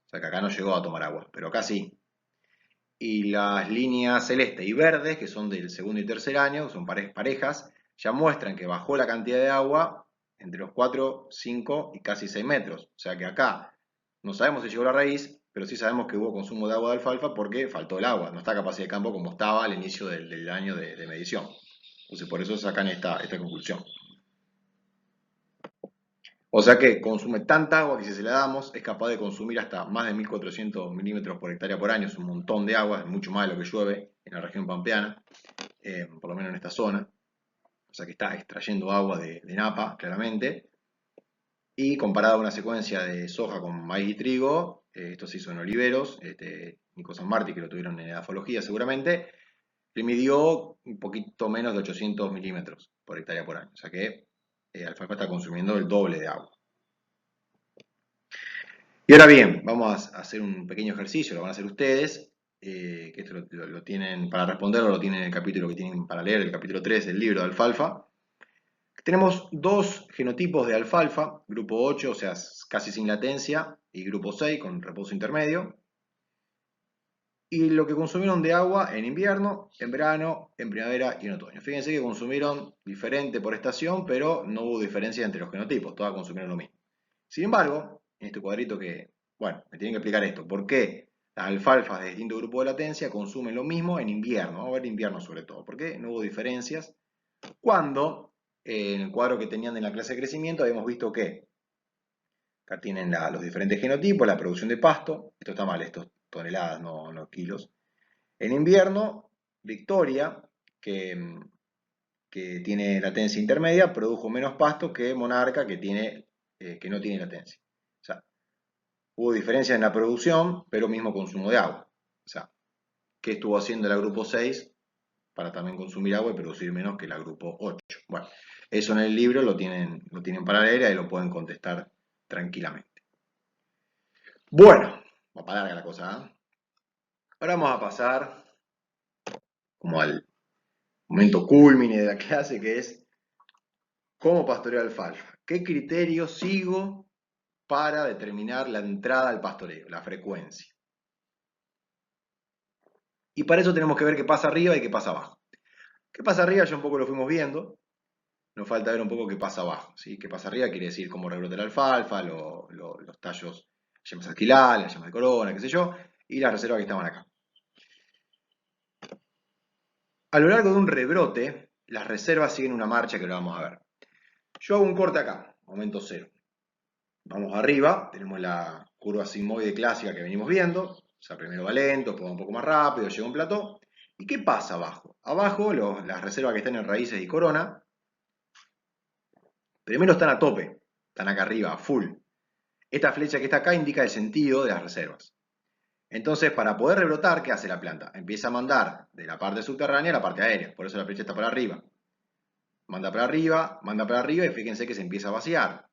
O sea que acá no llegó a tomar agua, pero acá sí. Y las líneas celeste y verdes, que son del segundo y tercer año, son parejas, ya muestran que bajó la cantidad de agua entre los 4, 5 y casi 6 metros. O sea que acá no sabemos si llegó la raíz, pero sí sabemos que hubo consumo de agua de alfalfa porque faltó el agua, no está a capacidad de campo como estaba al inicio del año de medición. Entonces por eso sacan esta conclusión. O sea que consume tanta agua que si se la damos es capaz de consumir hasta más de 1400 milímetros por hectárea por año. Es un montón de agua, es mucho más de lo que llueve en la región pampeana, por lo menos en esta zona. O sea que está extrayendo agua de Napa, claramente. Y comparado a una secuencia de soja con maíz y trigo, esto se hizo en oliveros, Nico San Martí, que lo tuvieron en edafología seguramente, le midió un poquito menos de 800 milímetros por hectárea por año. O sea que alfalfa está consumiendo el doble de agua. Y ahora bien, vamos a hacer un pequeño ejercicio, lo van a hacer ustedes, que esto lo tienen, para responderlo lo tienen en el capítulo que tienen para leer, el capítulo 3 del libro de alfalfa. Tenemos 2 genotipos de alfalfa, grupo 8, o sea, casi sin latencia, y grupo 6, con reposo intermedio. Y lo que consumieron de agua en invierno, en verano, en primavera y en otoño. Fíjense que consumieron diferente por estación, pero no hubo diferencia entre los genotipos, todas consumieron lo mismo. Sin embargo, en este cuadrito bueno, me tienen que explicar esto. ¿Por qué las alfalfas de distinto grupo de latencia consumen lo mismo en invierno? Vamos a ver invierno sobre todo. ¿Por qué no hubo diferencias? Cuando en el cuadro que tenían en la clase de crecimiento habíamos visto que acá tienen los diferentes genotipos, la producción de pasto. Esto está mal, esto es toneladas, no kilos. En invierno, Victoria, que tiene latencia intermedia, produjo menos pasto que Monarca, que tiene que no tiene latencia. O sea, hubo diferencia en la producción, pero mismo consumo de agua. O sea, ¿qué estuvo haciendo la grupo 6 para también consumir agua y producir menos que la grupo 8? Bueno, eso en el libro lo tienen para leer y lo pueden contestar tranquilamente. Bueno, va para larga la cosa, ¿eh? Ahora vamos a pasar como al momento culmine de la clase, que es cómo pastoreo alfalfa. ¿Qué criterio sigo para determinar la entrada al pastoreo, la frecuencia? Y para eso tenemos que ver qué pasa arriba y qué pasa abajo. ¿Qué pasa arriba? Ya un poco lo fuimos viendo. Nos falta ver un poco qué pasa abajo, ¿sí? Qué pasa arriba quiere decir cómo rebrota la alfalfa, los tallos, llamas alquilales, las llamas de corona, qué sé yo, y las reservas que estaban acá. A lo largo de un rebrote, las reservas siguen una marcha que lo vamos a ver. Yo hago un corte acá, momento cero. Vamos arriba, tenemos la curva sigmoide clásica que venimos viendo. O sea, primero va lento, después va un poco más rápido, llega a un plató. ¿Y qué pasa abajo? Abajo, las reservas que están en raíces y corona, primero están a tope, están acá arriba, a full. Esta flecha que está acá indica el sentido de las reservas. Entonces, para poder rebrotar, ¿qué hace la planta? Empieza a mandar de la parte subterránea a la parte aérea, por eso la flecha está para arriba. Manda para arriba y fíjense que se empieza a vaciar.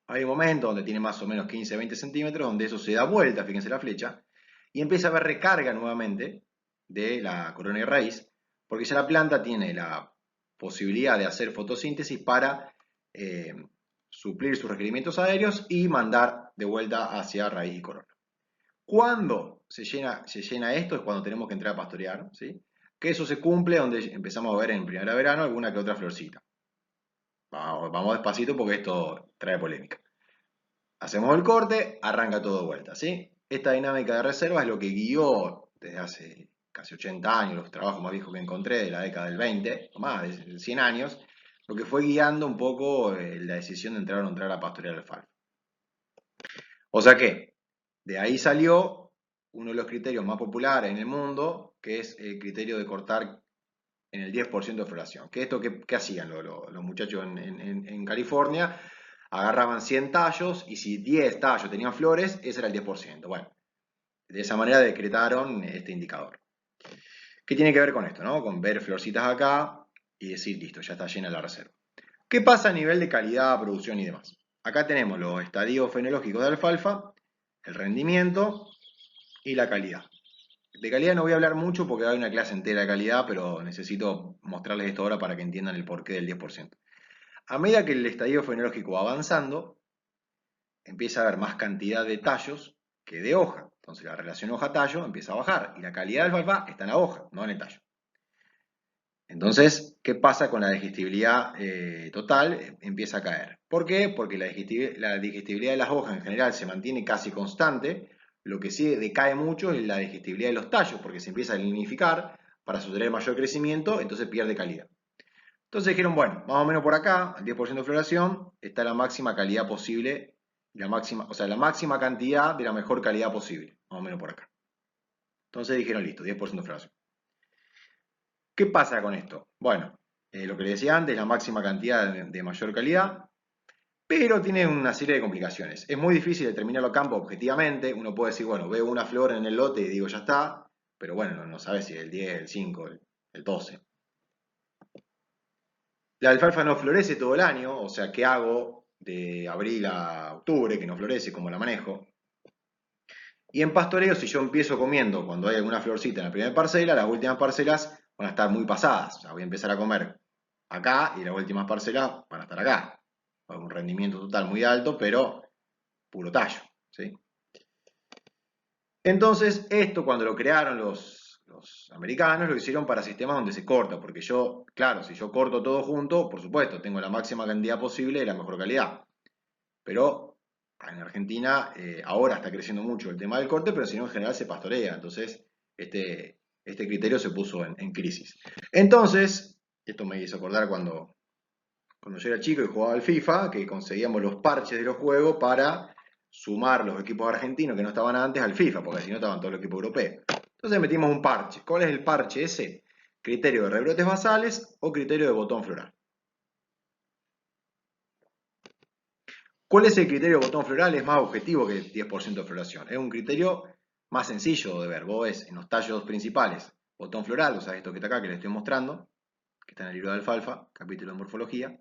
Hay un momento donde tiene más o menos 15-20 centímetros, donde eso se da vuelta, fíjense la flecha, y empieza a haber recarga nuevamente de la corona y raíz, porque ya la planta tiene la posibilidad de hacer fotosíntesis para suplir sus requerimientos aéreos y mandar de vuelta hacia raíz y corona. Cuando se llena esto es cuando tenemos que entrar a pastorear, ¿sí? Que eso se cumple donde empezamos a ver en primavera-verano alguna que otra florcita. Vamos despacito porque esto trae polémica. Hacemos el corte, arranca todo de vuelta, ¿sí? Esta dinámica de reserva es lo que guió desde hace casi 80 años, los trabajos más viejos que encontré de la década del 20, o más, de 100 años, lo que fue guiando un poco la decisión de entrar o no entrar a pastorear alfalfa. O sea que, de ahí salió uno de los criterios más populares en el mundo, que es el criterio de cortar en el 10% de floración. ¿Qué esto qué hacían los muchachos en California? Agarraban 100 tallos y si 10 tallos tenían flores, ese era el 10%. Bueno, de esa manera decretaron este indicador. ¿Qué tiene que ver con esto? ¿No? Con ver florcitas acá y decir, listo, ya está llena la reserva. ¿Qué pasa a nivel de calidad, producción y demás? Acá tenemos los estadios fenológicos de alfalfa, el rendimiento y la calidad. De calidad no voy a hablar mucho porque hay una clase entera de calidad, pero necesito mostrarles esto ahora para que entiendan el porqué del 10%. A medida que el estadio fenológico va avanzando, empieza a haber más cantidad de tallos que de hoja. Entonces la relación hoja-tallo empieza a bajar y la calidad del alfalfa está en la hoja, no en el tallo. Entonces, ¿qué pasa con la digestibilidad total? Empieza a caer. ¿Por qué? Porque la digestibilidad de las hojas en general se mantiene casi constante. Lo que sí decae mucho es la digestibilidad de los tallos, porque se empieza a linificar para sostener mayor crecimiento, entonces pierde calidad. Entonces dijeron, bueno, más o menos por acá, al 10% de floración, está la máxima calidad posible, la máxima cantidad de la mejor calidad posible, más o menos por acá. Entonces dijeron, listo, 10% de floración. ¿Qué pasa con esto? Bueno, lo que les decía antes, la máxima cantidad de mayor calidad, pero tiene una serie de complicaciones. Es muy difícil determinarlo a campo objetivamente. Uno puede decir, bueno, veo una flor en el lote y digo, ya está, pero bueno, no sabes si es el 10, el 5, el 12. La alfalfa no florece todo el año, o sea, ¿qué hago de abril a octubre que no florece? ¿Cómo la manejo? Y en pastoreo, si yo empiezo comiendo cuando hay alguna florcita en la primera parcela, las últimas parcelas van a estar muy pasadas. O sea, voy a empezar a comer acá y las últimas parcelas van a estar acá. Con un rendimiento total muy alto, pero puro tallo, ¿sí? Entonces, esto cuando lo crearon los americanos, lo hicieron para sistemas donde se corta, porque yo, claro, si yo corto todo junto, por supuesto, tengo la máxima cantidad posible y la mejor calidad. Pero en Argentina ahora está creciendo mucho el tema del corte, pero si no en general se pastorea, entonces este criterio se puso en crisis. Entonces, esto me hizo acordar cuando yo era chico y jugaba al FIFA, que conseguíamos los parches de los juegos para sumar los equipos argentinos que no estaban antes al FIFA, porque si no estaban todos los equipos europeos. Entonces metimos un parche. ¿Cuál es el parche ese? Criterio de rebrotes basales o criterio de botón floral. ¿Cuál es el criterio de botón floral? Es más objetivo que el 10% de floración. Es un criterio más sencillo de ver. Vos ves en los tallos principales, botón floral, o sea, esto que está acá, que les estoy mostrando, que está en el libro de alfalfa, capítulo de morfología,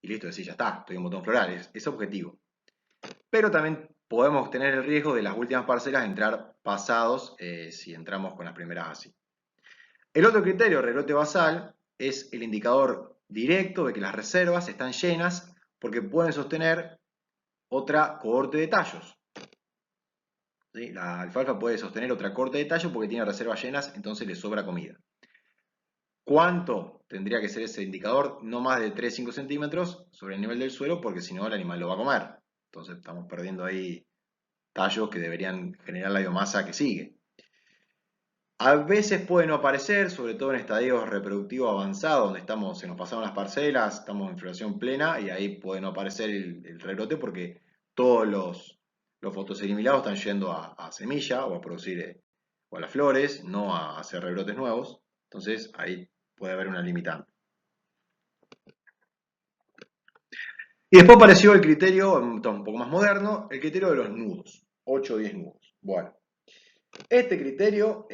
y listo, decís, ya está, estoy en botón floral, es objetivo. Pero también podemos tener el riesgo de las últimas parcelas entrar pasados si entramos con las primeras así. El otro criterio, rebrote basal, es el indicador directo de que las reservas están llenas porque pueden sostener otra cohorte de tallos. ¿Sí? La alfalfa puede sostener otra cohorte de tallos porque tiene reservas llenas, entonces le sobra comida. ¿Cuánto tendría que ser ese indicador? No más de 3-5 centímetros sobre el nivel del suelo, porque si no el animal lo va a comer. Entonces estamos perdiendo ahí tallos que deberían generar la biomasa que sigue. A veces puede no aparecer, sobre todo en estadios reproductivos avanzados, donde se nos pasaron las parcelas, estamos en floración plena y ahí puede no aparecer el rebrote porque todos los fotoselimilados están yendo a semilla o a producir o a las flores, no a hacer rebrotes nuevos. Entonces ahí puede haber una limitante. Y después apareció el criterio, un poco más moderno, el criterio de los nudos, 8 o 10 nudos. Bueno, este criterio,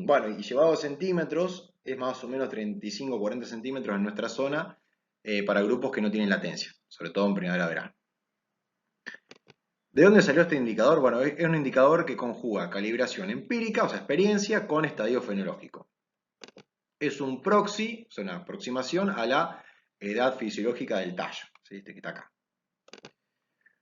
bueno, y llevado a centímetros, es más o menos 35 o 40 centímetros en nuestra zona para grupos que no tienen latencia, sobre todo en primavera-verano. ¿De dónde salió este indicador? Bueno, es un indicador que conjuga calibración empírica, o sea, experiencia, con estadio fenológico. Es un proxy, o sea, una aproximación a la edad fisiológica del tallo, ¿sí? Este que está acá.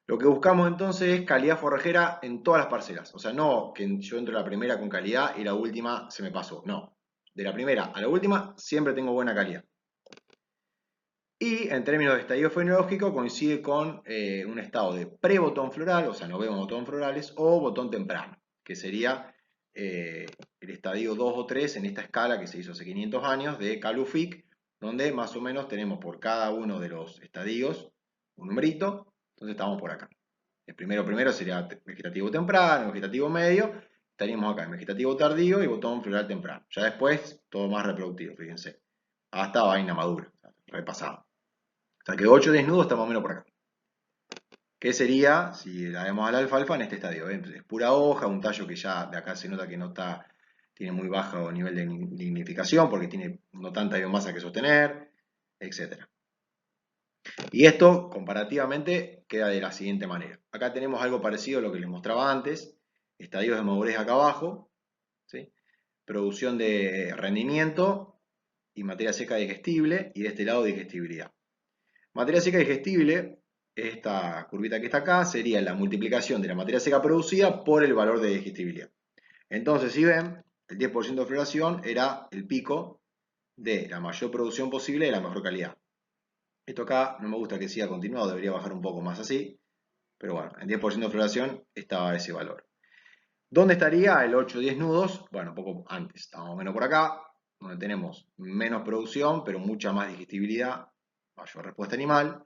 Lo que buscamos entonces es calidad forrajera en todas las parcelas. O sea, no que yo entro la primera con calidad y la última se me pasó. No. De la primera a la última siempre tengo buena calidad. Y en términos de estadio fenológico coincide con un estado de pre-botón floral, o sea, no vemos botón florales, o botón temprano, que sería el estadio 2 o 3 en esta escala que se hizo hace 500 años de Calufic, donde más o menos tenemos por cada uno de los estadios un numerito, entonces estamos por acá. El primero sería vegetativo temprano, vegetativo medio, estaríamos acá en vegetativo tardío y botón floral temprano. Ya después, todo más reproductivo, fíjense. Hasta vaina madura, repasado. O sea que 8 desnudos está más o menos por acá. ¿Qué sería si la vemos a la alfalfa en este estadio? Es pura hoja, un tallo que ya de acá se nota que no está, tiene muy bajo nivel de lignificación porque tiene no tanta biomasa que sostener, etc. Y esto comparativamente queda de la siguiente manera. Acá tenemos algo parecido a lo que les mostraba antes, estadios de madurez acá abajo, ¿sí? Producción de rendimiento y materia seca digestible, y de este lado digestibilidad. Materia seca digestible, esta curvita que está acá, sería la multiplicación de la materia seca producida por el valor de digestibilidad. Entonces, si ven, el 10% de floración era el pico de la mayor producción posible de la mejor calidad. Esto acá no me gusta que siga continuado, debería bajar un poco más así, pero bueno, en 10% de floración estaba ese valor. ¿Dónde estaría el 8 o 10 nudos? Bueno, un poco antes, estamos más o menos por acá, donde tenemos menos producción, pero mucha más digestibilidad, mayor respuesta animal.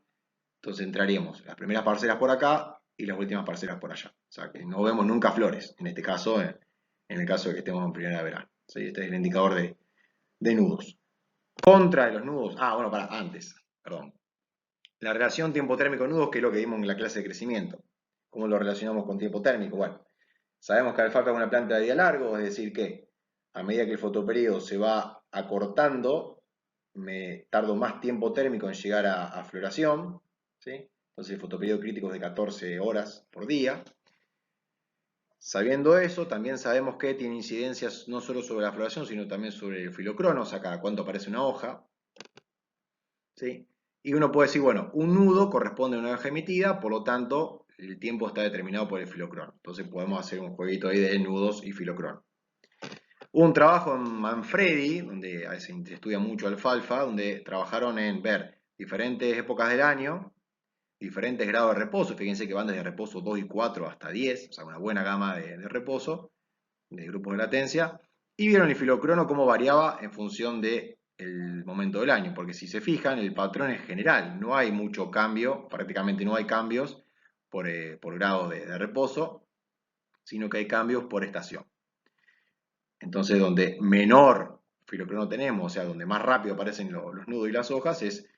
Entonces entraríamos las primeras parcelas por acá y las últimas parcelas por allá. O sea que no vemos nunca flores, en este caso, en el caso de que estemos en primavera verano. ¿Sí? Este es el indicador de nudos. Contra de los nudos, bueno, antes, perdón. La relación tiempo térmico-nudos, que es lo que vimos en la clase de crecimiento. ¿Cómo lo relacionamos con tiempo térmico? Bueno, sabemos que la alfalfa es una planta de día largo, es decir que a medida que el fotoperiodo se va acortando, me tardo más tiempo térmico en llegar a floración, ¿sí? Entonces el fotoperiodo crítico es de 14 horas por día. Sabiendo eso, también sabemos que tiene incidencias no solo sobre la floración, sino también sobre el filocrono, o sea, cada cuánto aparece una hoja, ¿sí? Y uno puede decir, bueno, un nudo corresponde a una hoja emitida, por lo tanto, el tiempo está determinado por el filocrono. Entonces podemos hacer un jueguito ahí de nudos y filocrono. Hubo un trabajo en Manfredi, donde se estudia mucho alfalfa, donde trabajaron en ver diferentes épocas del año, diferentes grados de reposo. Fíjense que van desde reposo 2 y 4 hasta 10, o sea, una buena gama de reposo, de grupos de latencia. Y vieron el filocrono cómo variaba en función del momento del año, porque si se fijan, el patrón es general, no hay mucho cambio, prácticamente no hay cambios por grado de reposo, sino que hay cambios por estación. Entonces, donde menor filocrono tenemos, o sea, donde más rápido aparecen los nudos y las hojas, es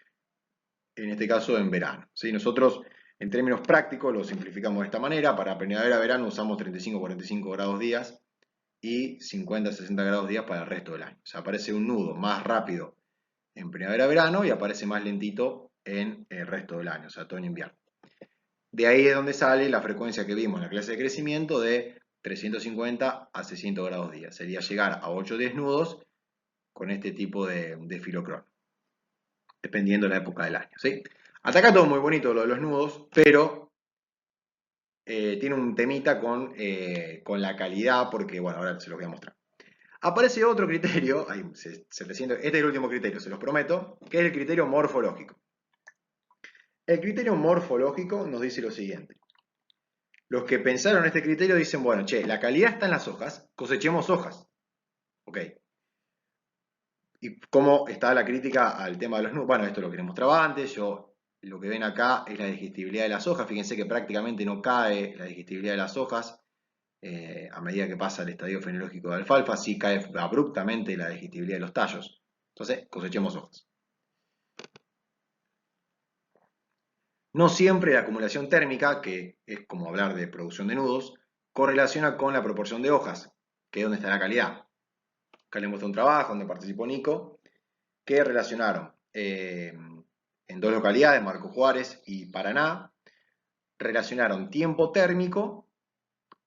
en este caso en verano. ¿Sí? Nosotros En términos prácticos lo simplificamos de esta manera. Para primavera-verano usamos 35-45 grados días y 50-60 grados días para el resto del año. O sea, aparece un nudo más rápido en primavera-verano y aparece más lentito en el resto del año, o sea, otoño-invierno. De ahí es donde sale la frecuencia que vimos en la clase de crecimiento de 350 a 600 grados día. Sería llegar a 8 desnudos con este tipo de filocrón, dependiendo de la época del año, ¿sí? Hasta acá todo muy bonito lo de los nudos, pero tiene un temita con la calidad, porque, bueno, ahora se los voy a mostrar. Aparece otro criterio, este es el último criterio, se los prometo, que es el criterio morfológico. El criterio morfológico nos dice lo siguiente. Los que pensaron este criterio dicen, bueno, che, la calidad está en las hojas, cosechemos hojas. Ok. ¿Y cómo está la crítica al tema de los nudos? Bueno, esto lo que les mostraba antes, lo que ven acá es la digestibilidad de las hojas, fíjense que prácticamente no cae la digestibilidad de las hojas a medida que pasa el estadio fenológico de alfalfa, sí cae abruptamente la digestibilidad de los tallos. Entonces, cosechemos hojas. No siempre la acumulación térmica, que es como hablar de producción de nudos, correlaciona con la proporción de hojas, que es donde está la calidad. Acá les muestro un trabajo donde participó Nico, que relacionaron en dos localidades, Marco Juárez y Paraná, relacionaron tiempo térmico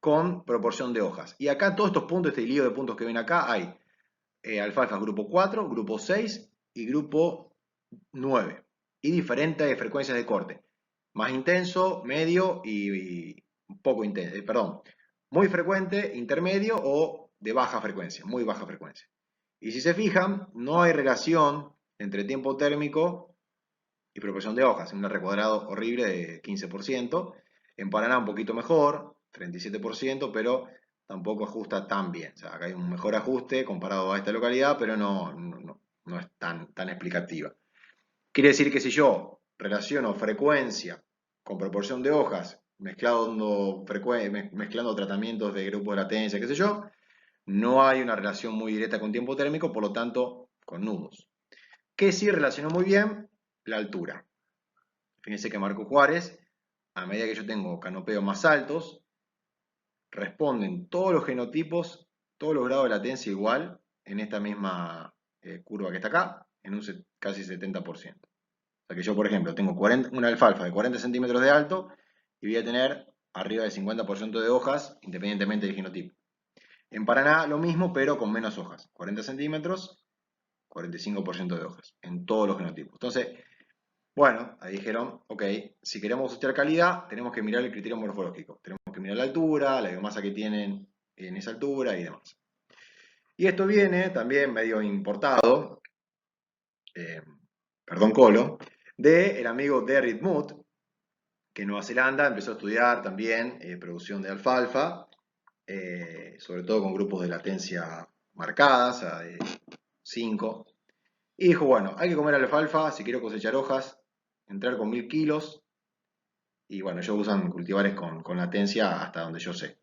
con proporción de hojas. Y acá todos estos puntos, este lío de puntos que ven acá, hay alfalfa grupo 4, grupo 6 y grupo 9. Y diferentes frecuencias de corte. Más intenso, medio y poco intenso. Perdón, muy frecuente, intermedio o de baja frecuencia, muy baja frecuencia. Y si se fijan, no hay relación entre tiempo térmico y proporción de hojas. Un recuadrado horrible de 15%. En Paraná un poquito mejor, 37%, pero tampoco ajusta tan bien. O sea, acá hay un mejor ajuste comparado a esta localidad, pero no es tan explicativa. Quiere decir que si yo relaciono frecuencia con proporción de hojas, mezclando tratamientos de grupos de latencia, qué sé yo, no hay una relación muy directa con tiempo térmico, por lo tanto, con nudos. Que sí relacionó muy bien la altura. Fíjense que Marco Juárez, a medida que yo tengo canopeos más altos, responden todos los genotipos, todos los grados de latencia igual en esta misma curva que está acá, en un casi 70%. O sea que yo, por ejemplo, tengo una alfalfa de 40 centímetros de alto y voy a tener arriba del 50% de hojas, independientemente del genotipo. En Paraná lo mismo, pero con menos hojas. 40 centímetros, 45% de hojas, en todos los genotipos. Entonces, bueno, ahí dijeron, ok, si queremos estudiar calidad, tenemos que mirar el criterio morfológico. Tenemos que mirar la altura, la biomasa que tienen en esa altura y demás. Y esto viene también medio importado, perdón, Colo, del amigo Derrit Mood, que en Nueva Zelanda empezó a estudiar también producción de alfalfa, sobre todo con grupos de latencia marcadas, o sea, de 5. Y dijo, bueno, hay que comer alfalfa si quiero cosechar hojas, entrar con 1000 kilos. Y bueno, ellos usan cultivares con latencia hasta donde yo sé.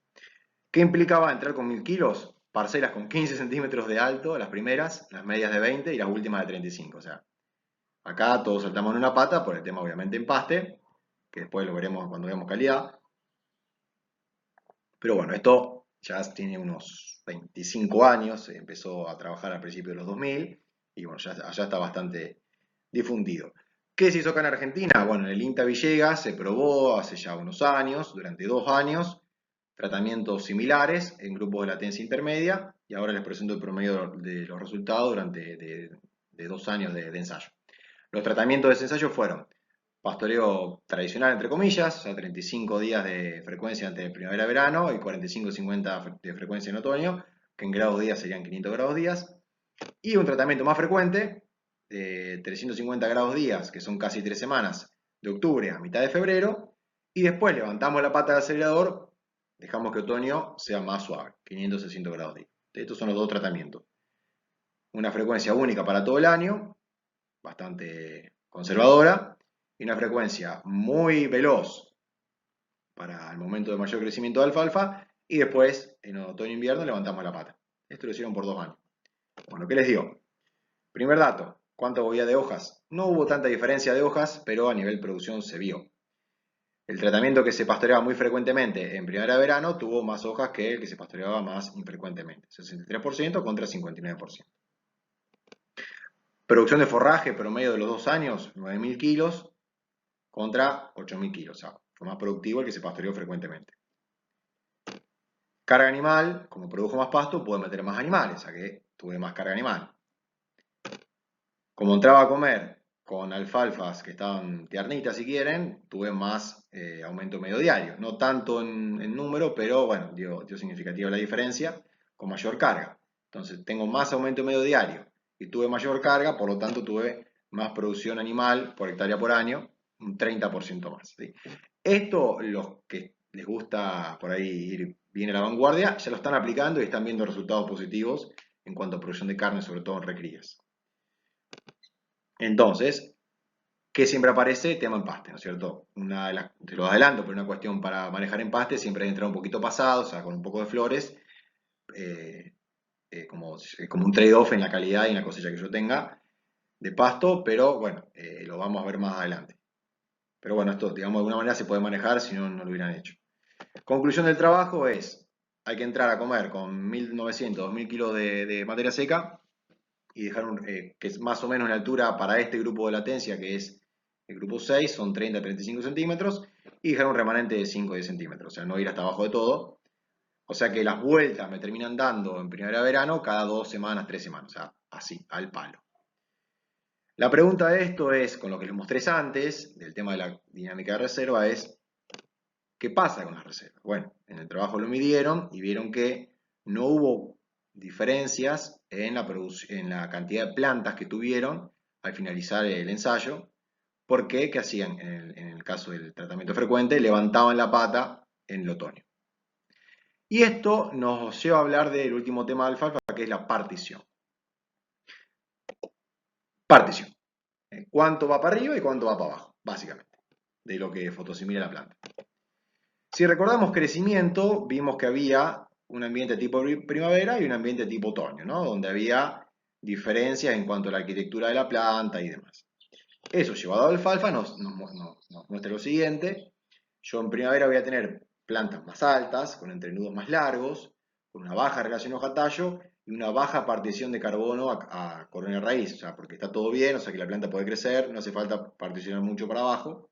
¿Qué implicaba entrar con 1000 kilos? Parcelas con 15 centímetros de alto, las primeras, las medias de 20 y las últimas de 35. O sea, acá todos saltamos en una pata por el tema obviamente empaste, que después lo veremos cuando veamos calidad. Pero bueno, esto ya tiene unos 25 años, se empezó a trabajar al principio de los 2000 y bueno, ya está bastante difundido. ¿Qué se hizo acá en Argentina? Bueno, en el INTA Villegas se probó hace ya unos años, durante 2 años, tratamientos similares en grupos de latencia intermedia y ahora les presento el promedio de los resultados durante de 2 años de ensayo. Los tratamientos de ese ensayo fueron pastoreo tradicional, entre comillas, o sea, 35 días de frecuencia entre primavera-verano y 45-50 de frecuencia en otoño, que en grados días serían 500 grados días, y un tratamiento más frecuente, de 350 grados días, que son casi 3 semanas, de octubre a mitad de febrero, y después levantamos la pata del acelerador, dejamos que otoño sea más suave, 500-600 grados días. Estos son los dos tratamientos. Una frecuencia única para todo el año, bastante conservadora, y una frecuencia muy veloz para el momento de mayor crecimiento de alfalfa, y después, en otoño e invierno, levantamos la pata. Esto lo hicieron por 2 años. Bueno, ¿qué les digo? Primer dato, ¿cuánto había de hojas? No hubo tanta diferencia de hojas, pero a nivel producción se vio. El tratamiento que se pastoreaba muy frecuentemente en primavera-verano tuvo más hojas que el que se pastoreaba más infrecuentemente, 63% contra 59%. Producción de forraje promedio de los 2 años, 9.000 kilos contra 8.000 kilos. O sea, fue más productivo el que se pastoreó frecuentemente. Carga animal, como produjo más pasto, pude meter más animales, o sea que tuve más carga animal. Como entraba a comer con alfalfas que estaban tiernitas si quieren, tuve más aumento medio diario. No tanto en número, pero bueno, dio significativa la diferencia con mayor carga. Entonces tengo más aumento medio diario y tuve mayor carga, por lo tanto tuve más producción animal por hectárea por año, un 30% más. ¿Sí? Esto, los que les gusta por ahí ir bien a la vanguardia, ya lo están aplicando y están viendo resultados positivos en cuanto a producción de carne, sobre todo en recrías. Entonces, ¿qué siempre aparece? Tema empaste, ¿no es cierto? Te lo adelanto, pero una cuestión para manejar empaste siempre es entrar un poquito pasado, o sea, con un poco de flores, eh, como un trade-off en la calidad y en la cosecha que yo tenga de pasto, pero bueno, lo vamos a ver más adelante. Pero bueno, esto, digamos, de alguna manera se puede manejar, si no, no lo hubieran hecho. Conclusión del trabajo es, hay que entrar a comer con 1.900, 2.000 kilos de materia seca y dejar que es más o menos en altura para este grupo de latencia, que es el grupo 6, son 30 a 35 centímetros, y dejar un remanente de 5 a 10 centímetros, o sea, no ir hasta abajo de todo. O sea que las vueltas me terminan dando en primavera-verano cada 2 semanas, 3 semanas, o sea, así, al palo. La pregunta de esto es, con lo que les mostré antes, del tema de la dinámica de reserva, es ¿qué pasa con las reservas? Bueno, en el trabajo lo midieron y vieron que no hubo diferencias en la cantidad de plantas que tuvieron al finalizar el ensayo, porque, ¿qué hacían en el caso del tratamiento frecuente? Levantaban la pata en el otoño. Y esto nos lleva a hablar del último tema de alfalfa, que es la partición. Partición. ¿Cuánto va para arriba y cuánto va para abajo? Básicamente, de lo que fotosimila la planta. Si recordamos crecimiento, vimos que había un ambiente tipo primavera y un ambiente tipo otoño, ¿no? Donde había diferencias en cuanto a la arquitectura de la planta y demás. Eso llevado a alfalfa nos muestra lo siguiente. Yo en primavera voy a tener plantas más altas, con entrenudos más largos, con una baja relación hoja-tallo y una baja partición de carbono a corona y raíz, o sea, porque está todo bien, o sea que la planta puede crecer, no hace falta particionar mucho para abajo.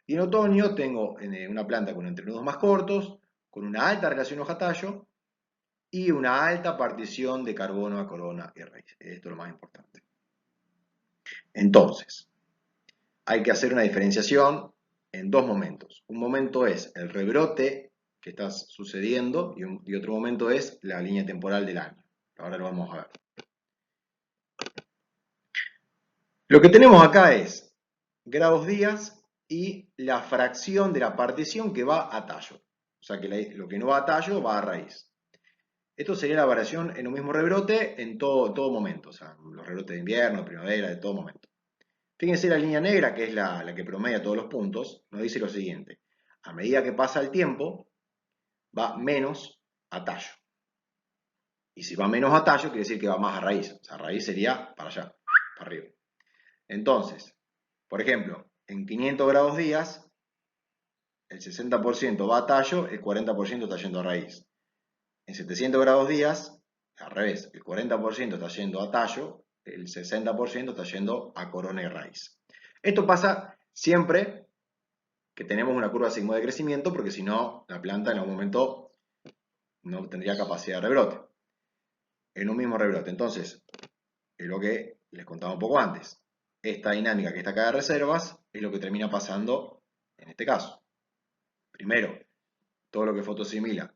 Y en otoño tengo una planta con entrenudos más cortos, con una alta relación hoja-tallo y una alta partición de carbono a corona y raíz. Esto es lo más importante. Entonces, hay que hacer una diferenciación en dos momentos. Un momento es el rebrote que está sucediendo y otro momento es la línea temporal del año. Ahora lo vamos a ver. Lo que tenemos acá es grados días y la fracción de la partición que va a tallo. O sea que lo que no va a tallo va a raíz. Esto sería la variación en un mismo rebrote en todo momento. O sea, los rebrotes de invierno, primavera, de todo momento. Fíjense la línea negra, que es la que promedia todos los puntos, nos dice lo siguiente. A medida que pasa el tiempo, va menos a tallo. Y si va menos a tallo, quiere decir que va más a raíz. O sea, raíz sería para allá, para arriba. Entonces, por ejemplo, en 500 grados días, el 60% va a tallo, el 40% está yendo a raíz. En 700 grados días, al revés, el 40% está yendo a tallo, el 60% está yendo a corona y raíz. Esto pasa siempre que tenemos una curva sigmoide de crecimiento, porque si no, la planta en algún momento no tendría capacidad de rebrote. En un mismo rebrote. Entonces, es lo que les contaba un poco antes. Esta dinámica que está acá de reservas es lo que termina pasando en este caso. Primero, todo lo que fotosimila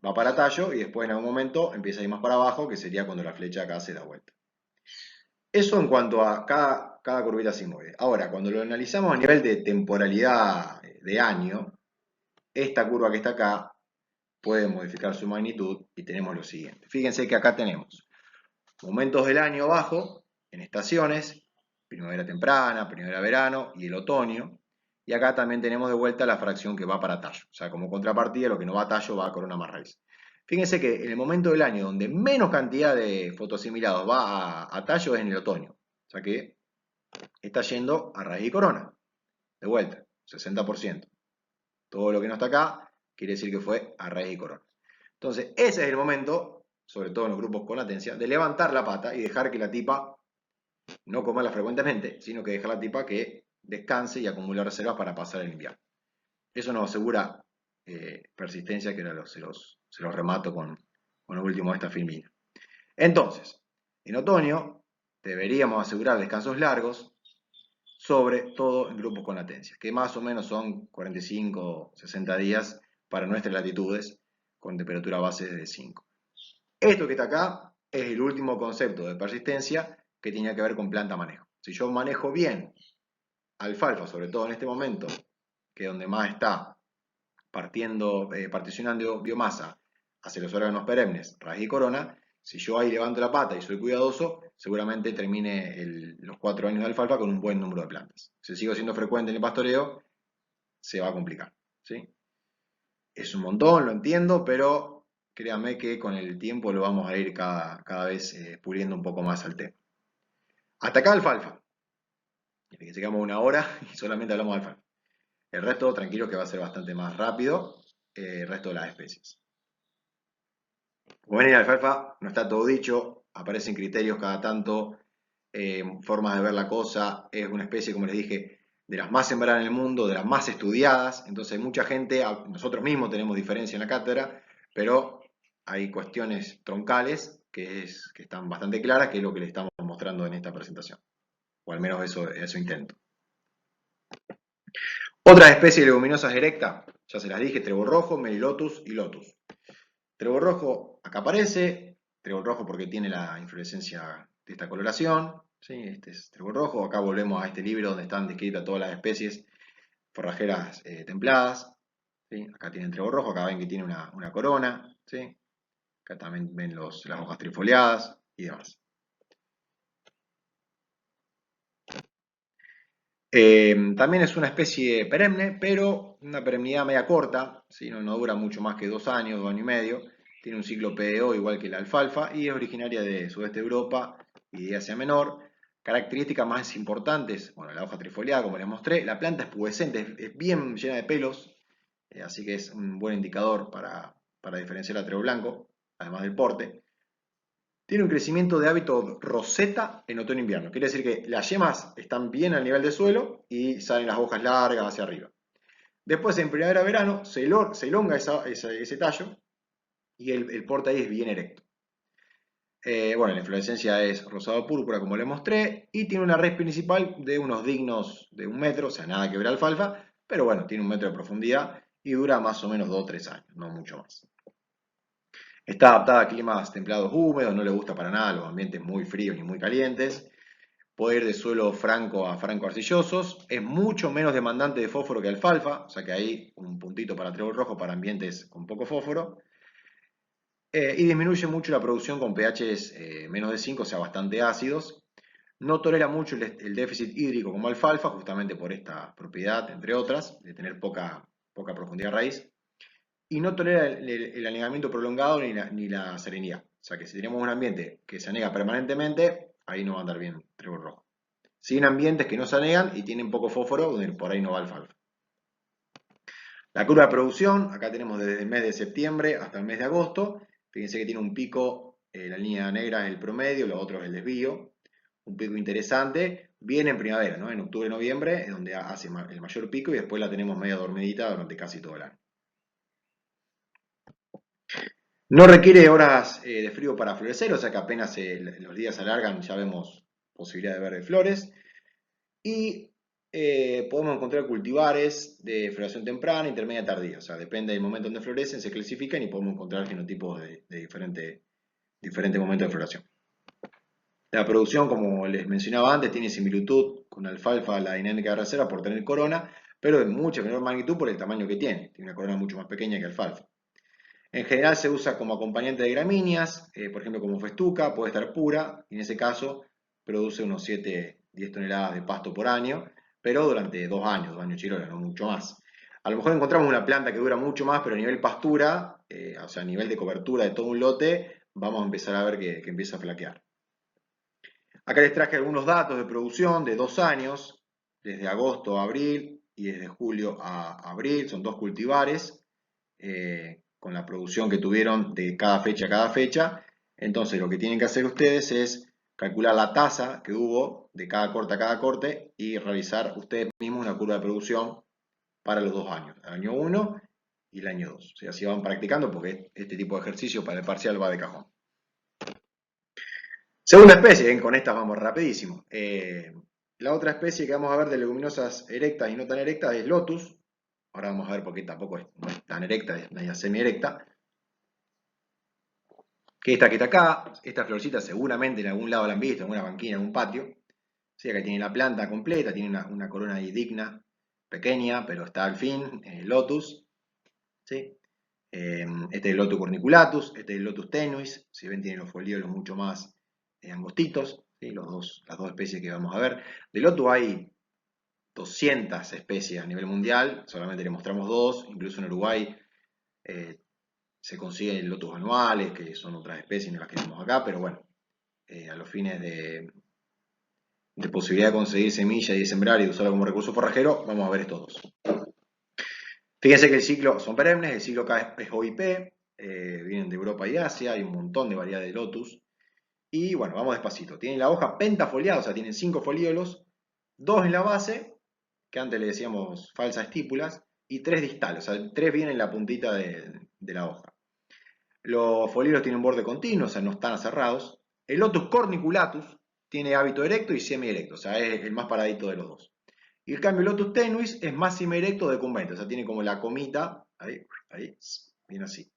va para tallo y después en algún momento empieza a ir más para abajo, que sería cuando la flecha acá se da vuelta. Eso en cuanto a cada curvita sigmoide. Ahora, cuando lo analizamos a nivel de temporalidad de año, esta curva que está acá puede modificar su magnitud y tenemos lo siguiente. Fíjense que acá tenemos momentos del año abajo, en estaciones, primavera temprana, primavera-verano y el otoño. Y acá también tenemos de vuelta la fracción que va para tallo. O sea, como contrapartida, lo que no va a tallo va a corona más raíz. Fíjense que en el momento del año donde menos cantidad de fotosimilados va a tallo es en el otoño. O sea que está yendo a raíz y corona. De vuelta. O 60%. Todo lo que no está acá quiere decir que fue a raíz y corona. Entonces, ese es el momento, sobre todo en los grupos con latencia, de levantar la pata y dejar que la tipa, no comerla frecuentemente, sino que dejar la tipa que descanse y acumule reservas para pasar el invierno. Eso nos asegura persistencia, que ahora se los remato con lo último de esta filmina. Entonces, en otoño deberíamos asegurar descansos largos, sobre todo en grupos con latencia, que más o menos son 45 o 60 días para nuestras latitudes, con temperatura base de 5. Esto que está acá es el último concepto de persistencia que tiene que ver con planta manejo. Si yo manejo bien alfalfa, sobre todo en este momento, que es donde más está particionando biomasa hacia los órganos perennes, raíz y corona, si yo ahí levanto la pata y soy cuidadoso, seguramente termine los 4 años de alfalfa con un buen número de plantas. Si sigo siendo frecuente en el pastoreo, se va a complicar, ¿sí? Es un montón, lo entiendo, pero créanme que con el tiempo lo vamos a ir cada vez puliendo un poco más al tema. Hasta acá alfalfa. Fíjense que llegamos una hora y solamente hablamos de alfalfa. El resto, tranquilo, que va a ser bastante más rápido, el resto de las especies. Como ven, en la alfalfa no está todo dicho, aparecen criterios cada tanto, formas de ver la cosa. Es una especie, como les dije, de las más sembradas en el mundo, de las más estudiadas. Entonces hay mucha gente, nosotros mismos tenemos diferencia en la cátedra, pero hay cuestiones troncales que están bastante claras, que es lo que les estamos mostrando en esta presentación. O al menos eso intento. Otras especies de leguminosas erectas, ya se las dije, trébol rojo, melilotus y lotus. Trébol rojo acá aparece, trébol rojo porque tiene la inflorescencia de esta coloración, ¿sí? Este es trébol rojo. Acá volvemos a este libro donde están descritas todas las especies forrajeras templadas, ¿sí? Acá tienen trébol rojo, acá ven que tiene una corona, ¿sí? Acá también ven las hojas trifoliadas y demás. También es una especie perenne, pero una perennidad media corta, ¿sí? No dura mucho más que 2 años, 2 años y medio. Tiene un ciclo PDO igual que la alfalfa y es originaria de sudeste de Europa y de Asia Menor. Características más importantes, bueno, la hoja trifoliada, como les mostré. La planta es pubescente, es bien llena de pelos, así que es un buen indicador para diferenciar a trébol blanco, además del porte. Tiene un crecimiento de hábito roseta en otoño-invierno. Quiere decir que las yemas están bien al nivel del suelo y salen las hojas largas hacia arriba. Después, en primavera-verano, se elonga ese tallo y el porte ahí es bien erecto. Bueno, la inflorescencia es rosado púrpura, como les mostré, y tiene una raíz principal de unos dignos de 1 metro, o sea, nada que ver alfalfa, pero bueno, tiene 1 metro de profundidad y dura más o menos 2 o 3 años, no mucho más. Está adaptada a climas templados húmedos, no le gusta para nada los ambientes muy fríos ni muy calientes. Puede ir de suelo franco a franco arcillosos. Es mucho menos demandante de fósforo que alfalfa, o sea que ahí un puntito para trébol rojo para ambientes con poco fósforo. Y disminuye mucho la producción con pHs menos de 5, o sea, bastante ácidos. No tolera mucho el déficit hídrico como alfalfa, justamente por esta propiedad, entre otras, de tener poca profundidad de raíz. Y no tolera el anegamiento prolongado ni la serenidad. O sea que si tenemos un ambiente que se anega permanentemente, ahí no va a andar bien trébol rojo. Si en ambientes que no se anegan y tienen poco fósforo, donde por ahí no va alfalfa. La curva de producción, acá tenemos desde el mes de septiembre hasta el mes de agosto. Fíjense que tiene un pico, la línea negra es el promedio, lo otro es el desvío. Un pico interesante. Viene en primavera, ¿no? En octubre, noviembre, es donde hace el mayor pico y después la tenemos media dormidita durante casi todo el año. No requiere horas de frío para florecer, o sea que apenas los días se alargan ya vemos posibilidad de ver flores. Y podemos encontrar cultivares de floración temprana, intermedia, tardía. O sea, depende del momento donde florecen, se clasifican y podemos encontrar genotipos de diferentes momentos de floración. La producción, como les mencionaba antes, tiene similitud con alfalfa, la dinámica de reserva por tener corona, pero de mucha menor magnitud por el tamaño que tiene. Tiene una corona mucho más pequeña que alfalfa. En general se usa como acompañante de gramíneas, por ejemplo como festuca, puede estar pura, y en ese caso produce unos 7-10 toneladas de pasto por año, pero durante 2 años, 2 años chirola, no mucho más. A lo mejor encontramos una planta que dura mucho más, pero a nivel pastura, o sea, a nivel de cobertura de todo un lote, vamos a empezar a ver que empieza a flaquear. Acá les traje algunos datos de producción de 2 años, desde agosto a abril y desde julio a abril, son 2 cultivares, con la producción que tuvieron de cada fecha a cada fecha. Entonces lo que tienen que hacer ustedes es calcular la tasa que hubo de cada corte a cada corte y realizar ustedes mismos una curva de producción para los 2 años, el año 1 y el año 2. O sea, así van practicando porque este tipo de ejercicio para el parcial va de cajón. Segunda especie, con esta vamos rapidísimo. La otra especie que vamos a ver de leguminosas erectas y no tan erectas es Lotus. Ahora vamos a ver por qué tampoco no es tan erecta, es media semi-erecta. Que esta que está acá, esta florcita seguramente en algún lado la han visto, en una banquina, en un patio. Sí, acá tiene la planta completa, tiene una corona ahí digna, pequeña, pero está al fin, Lotus. ¿Sí? Este es el Lotus corniculatus, este es el Lotus tenuis. Si ven, tiene los folíolos mucho más angostitos. ¿Sí? Las dos especies que vamos a ver. De Lotus hay 200 especies a nivel mundial, solamente le mostramos 2, incluso en Uruguay se consiguen Lotus anuales, que son otras especies, no las que vemos acá, pero bueno, a los fines de posibilidad de conseguir semilla y de sembrar y de usarla como recurso forrajero, vamos a ver estos dos. Fíjense que el ciclo son perennes, el ciclo acá es OIP, vienen de Europa y Asia, hay un montón de variedades de Lotus. Y bueno, vamos despacito. Tienen la hoja pentafoliada, o sea, tienen 5 folíolos, 2 en la base, que antes le decíamos falsas estípulas, y 3 distales, o sea, 3 vienen en la puntita de la hoja. Los folíolos tienen borde continuo, o sea, no están aserrados. El Lotus corniculatus tiene hábito erecto y semierecto, o sea, es el más paradito de los dos. Y en cambio el Lotus tenuis es más semierecto decumbente, o sea, tiene como la comita, ahí, bien así.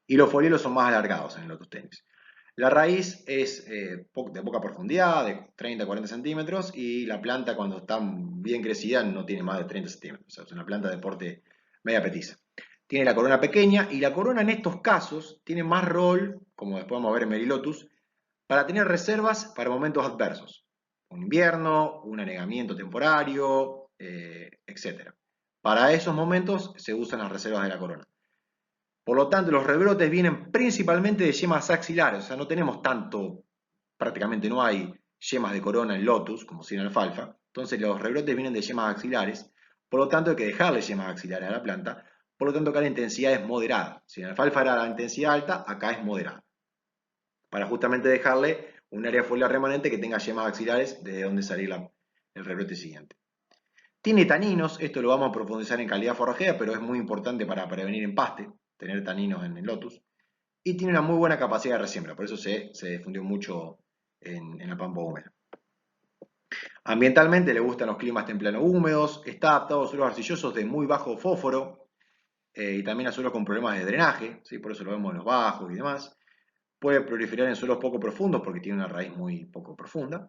Y los folíolos son más alargados en el Lotus tenuis. La raíz es de poca profundidad, de 30 a 40 centímetros, y la planta cuando está bien crecida no tiene más de 30 centímetros, o sea, es una planta de porte media petiza. Tiene la corona pequeña, y la corona en estos casos tiene más rol, como después vamos a ver en Merilotus, para tener reservas para momentos adversos. Un invierno, un anegamiento temporario, etc. Para esos momentos se usan las reservas de la corona. Por lo tanto, los rebrotes vienen principalmente de yemas axilares, o sea, no tenemos tanto, prácticamente no hay yemas de corona en Lotus, como si en alfalfa. Entonces, los rebrotes vienen de yemas axilares, por lo tanto, hay que dejarle yemas axilares a la planta, por lo tanto, acá la intensidad es moderada. Si en alfalfa era la intensidad alta, acá es moderada. Para justamente dejarle un área foliar remanente que tenga yemas axilares desde donde salir el rebrote siguiente. Tiene taninos, esto lo vamos a profundizar en calidad forrajera, pero es muy importante para prevenir empaste, tener taninos en el Lotus. Y tiene una muy buena capacidad de resiembra, por eso se difundió mucho en la pampa húmeda. Ambientalmente le gustan los climas templanos húmedos, está adaptado a suelos arcillosos de muy bajo fósforo y también a suelos con problemas de drenaje, ¿sí? Por eso lo vemos en los bajos y demás. Puede proliferar en suelos poco profundos porque tiene una raíz muy poco profunda.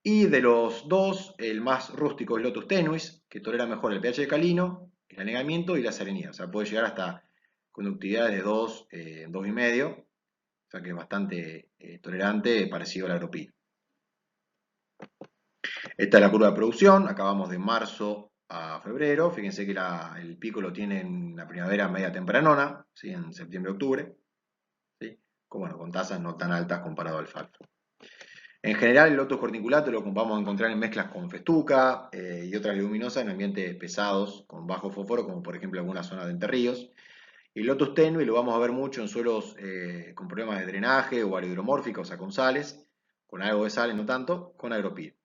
Y de los dos, el más rústico es Lotus tenuis, que tolera mejor el pH alcalino, el anegamiento y la salinidad. O sea, puede llegar hasta conductividades de 2, 2,5, o sea que es bastante tolerante, parecido al agropino. Esta es la curva de producción, acá vamos de marzo a febrero. Fíjense que el pico lo tiene en la primavera media tempranona, ¿sí? En septiembre-octubre, ¿sí? Con tasas no tan altas comparado al alfalfa. En general, el Lotus corniculatus lo vamos a encontrar en mezclas con festuca y otras leguminosas en ambientes pesados con bajo fósforo, como por ejemplo algunas zonas de Entre Ríos. Y el Lotus tenui lo vamos a ver mucho en suelos con problemas de drenaje o hidromórficos, o sea, con sales, con algo de sales, no tanto, con agropir.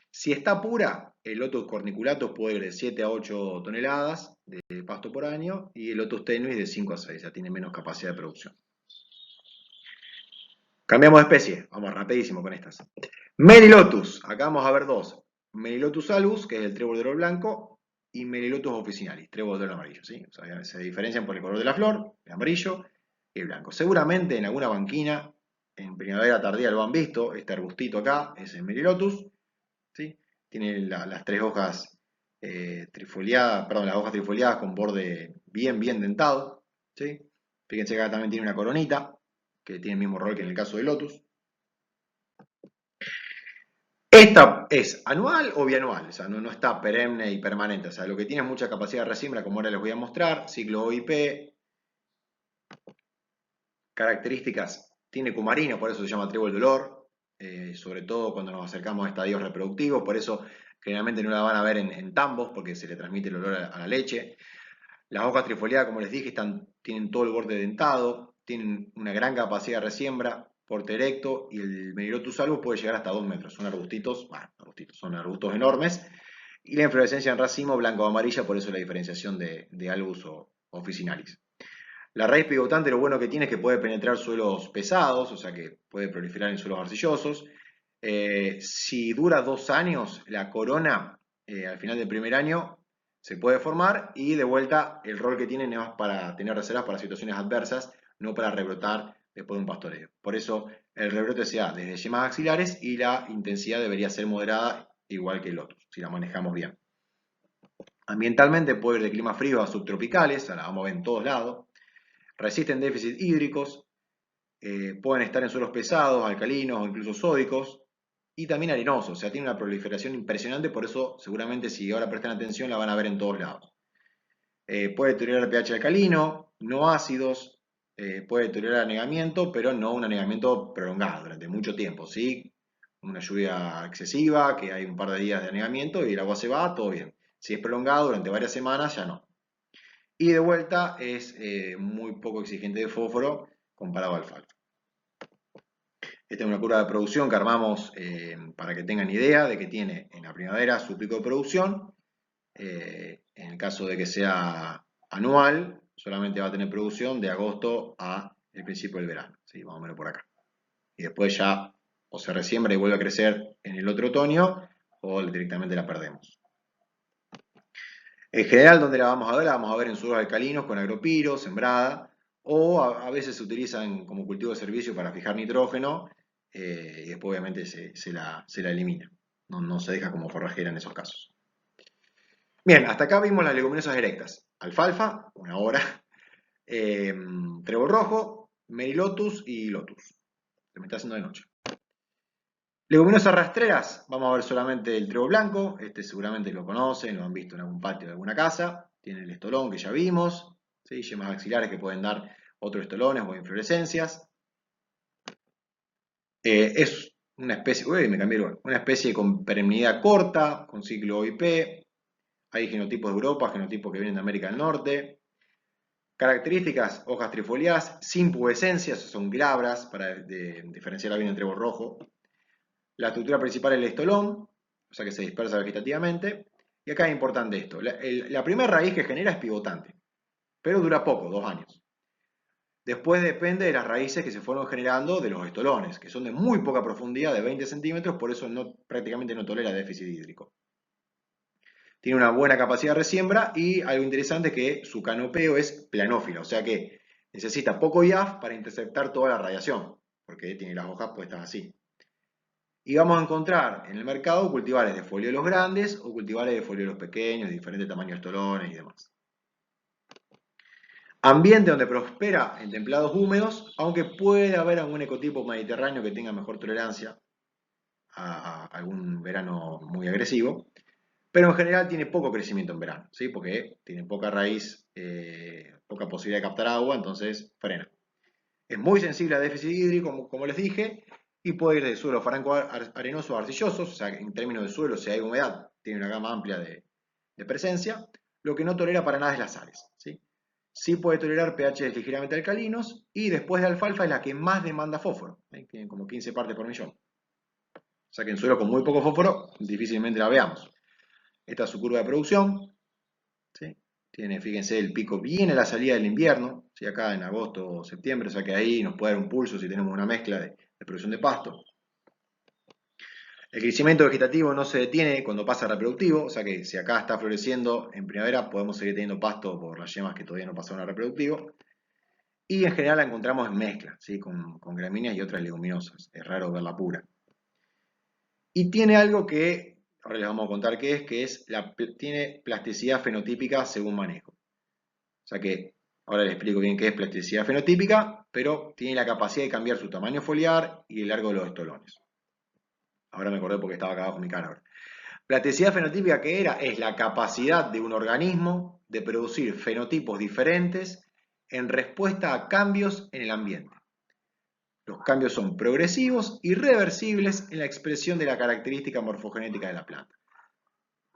Si está pura, el Lotus corniculatus puede ir de 7 a 8 toneladas de pasto por año y el Lotus tenuis de 5 a 6, ya tiene menos capacidad de producción. Cambiamos de especie, vamos rapidísimo con estas. Melilotus, acá vamos a ver dos. Melilotus albus, que es el trébol de olor blanco, y Melilotus officinalis, trébol de olor amarillo, ¿sí? O sea, se diferencian por el color de la flor, el amarillo y el blanco. Seguramente en alguna banquina, en primavera tardía lo han visto, este arbustito acá es el Melilotus, ¿sí? Tiene las tres hojas trifoliadas, perdón, las hojas trifoliadas con borde bien dentado, ¿sí? Fíjense que acá también tiene una coronita, que tiene el mismo rol que en el caso del Lotus. Esta es anual o bianual, o sea, no está perenne y permanente, o sea, lo que tiene es mucha capacidad de resiembra, como ahora les voy a mostrar, ciclo OIP, características, tiene cumarino, por eso se llama trébol de olor, sobre todo cuando nos acercamos a estadios reproductivos, por eso generalmente no la van a ver en tambos porque se le transmite el olor a la leche. Las hojas trifoliadas, como les dije, tienen todo el borde dentado, tienen una gran capacidad de resiembra, porte erecto, y el Melilotus albus puede llegar hasta 2 metros. Son arbustitos, son arbustos enormes, y la inflorescencia en racimo blanco o amarilla, por eso la diferenciación de albus o officinalis. La raíz pivotante lo bueno que tiene es que puede penetrar suelos pesados, o sea que puede proliferar en suelos arcillosos. Si dura 2 años, la corona al final del primer año se puede formar y de vuelta el rol que tienen es para tener reservas para situaciones adversas, no para rebrotar después de un pastoreo. Por eso el rebrote se da desde yemas axilares y la intensidad debería ser moderada, igual que el otro, si la manejamos bien. Ambientalmente puede ir de clima frío a subtropicales, la vamos a ver en todos lados. Resisten déficits hídricos, pueden estar en suelos pesados, alcalinos o incluso sódicos, y también arenosos, o sea, tiene una proliferación impresionante, por eso seguramente si ahora prestan atención la van a ver en todos lados. Puede tolerar pH alcalino, no ácidos, puede tolerar anegamiento, pero no un anegamiento prolongado durante mucho tiempo, ¿sí? Una lluvia excesiva, que hay un par de días de anegamiento y el agua se va, todo bien. Si es prolongado durante varias semanas, ya no. Y de vuelta es muy poco exigente de fósforo comparado al alfalfa. Esta es una curva de producción que armamos para que tengan idea de que tiene en la primavera su pico de producción. En el caso de que sea anual, solamente va a tener producción de agosto a el principio del verano, ¿sí? Más o menos por acá. Y después ya o se resiembra y vuelve a crecer en el otro otoño o directamente la perdemos. En general, donde la vamos a ver en suelos alcalinos con agropiro, sembrada, o a veces se utilizan como cultivo de servicio para fijar nitrógeno, y después obviamente se la elimina. No se deja como forrajera en esos casos. Bien, hasta acá vimos las leguminosas erectas. Alfalfa, una hora, trébol rojo, merilotus y lotus. Se me está haciendo de noche. Leguminosas rastreras, vamos a ver solamente el trébol blanco, este seguramente lo conocen, lo han visto en algún patio de alguna casa, tiene el estolón que ya vimos, ¿sí? Yemas axilares que pueden dar otros estolones o inflorescencias. Es una especie, una especie con perennidad corta, con ciclo OIP, hay genotipos de Europa, genotipos que vienen de América del Norte. Características, hojas trifoliadas, sin pubescencia, son glabras, para diferenciarla bien del trébol rojo. La estructura principal es el estolón, o sea que se dispersa vegetativamente. Y acá es importante esto, la primera raíz que genera es pivotante, pero dura poco, 2 años. Después depende de las raíces que se fueron generando de los estolones, que son de muy poca profundidad, de 20 centímetros, por eso prácticamente no tolera déficit hídrico. Tiene una buena capacidad de resiembra y algo interesante es que su canopeo es planófilo, o sea que necesita poco IAF para interceptar toda la radiación, porque tiene las hojas puestas así. Y vamos a encontrar en el mercado cultivares de foliolos grandes o cultivares de foliolos pequeños, de diferentes tamaños estolones y demás. Ambiente donde prospera en templados húmedos, aunque puede haber algún ecotipo mediterráneo que tenga mejor tolerancia a algún verano muy agresivo, pero en general tiene poco crecimiento en verano, ¿sí? Porque tiene poca raíz, poca posibilidad de captar agua, entonces frena. Es muy sensible a déficit hídrico, como les dije, y puede ir de suelo franco arenoso a arcillosos, o sea, en términos de suelo, si hay humedad, tiene una gama amplia de presencia. Lo que no tolera para nada es las sales, ¿sí? Sí puede tolerar pH ligeramente alcalinos, y después de alfalfa es la que más demanda fósforo, ¿sí? Tiene como 15 partes por millón. O sea que en suelo con muy poco fósforo difícilmente la veamos. Esta es su curva de producción, ¿sí? Tiene, fíjense, el pico viene a la salida del invierno, ¿sí? Acá en agosto o septiembre, o sea que ahí nos puede dar un pulso si tenemos una mezcla de producción de pasto. El crecimiento vegetativo no se detiene cuando pasa a reproductivo, o sea que si acá está floreciendo en primavera podemos seguir teniendo pasto por las yemas que todavía no pasaron a reproductivo. Y en general la encontramos en mezcla, ¿sí? con gramíneas y otras leguminosas, es raro verla pura. Y tiene algo que, ahora les vamos a contar qué es tiene plasticidad fenotípica según manejo. O sea que ahora les explico bien qué es plasticidad fenotípica, pero tiene la capacidad de cambiar su tamaño foliar y el largo de los estolones. Ahora me acordé porque estaba acá abajo mi cara ahora. Plasticidad fenotípica, ¿qué era? Es la capacidad de un organismo de producir fenotipos diferentes en respuesta a cambios en el ambiente. Los cambios son progresivos y reversibles en la expresión de la característica morfogenética de la planta.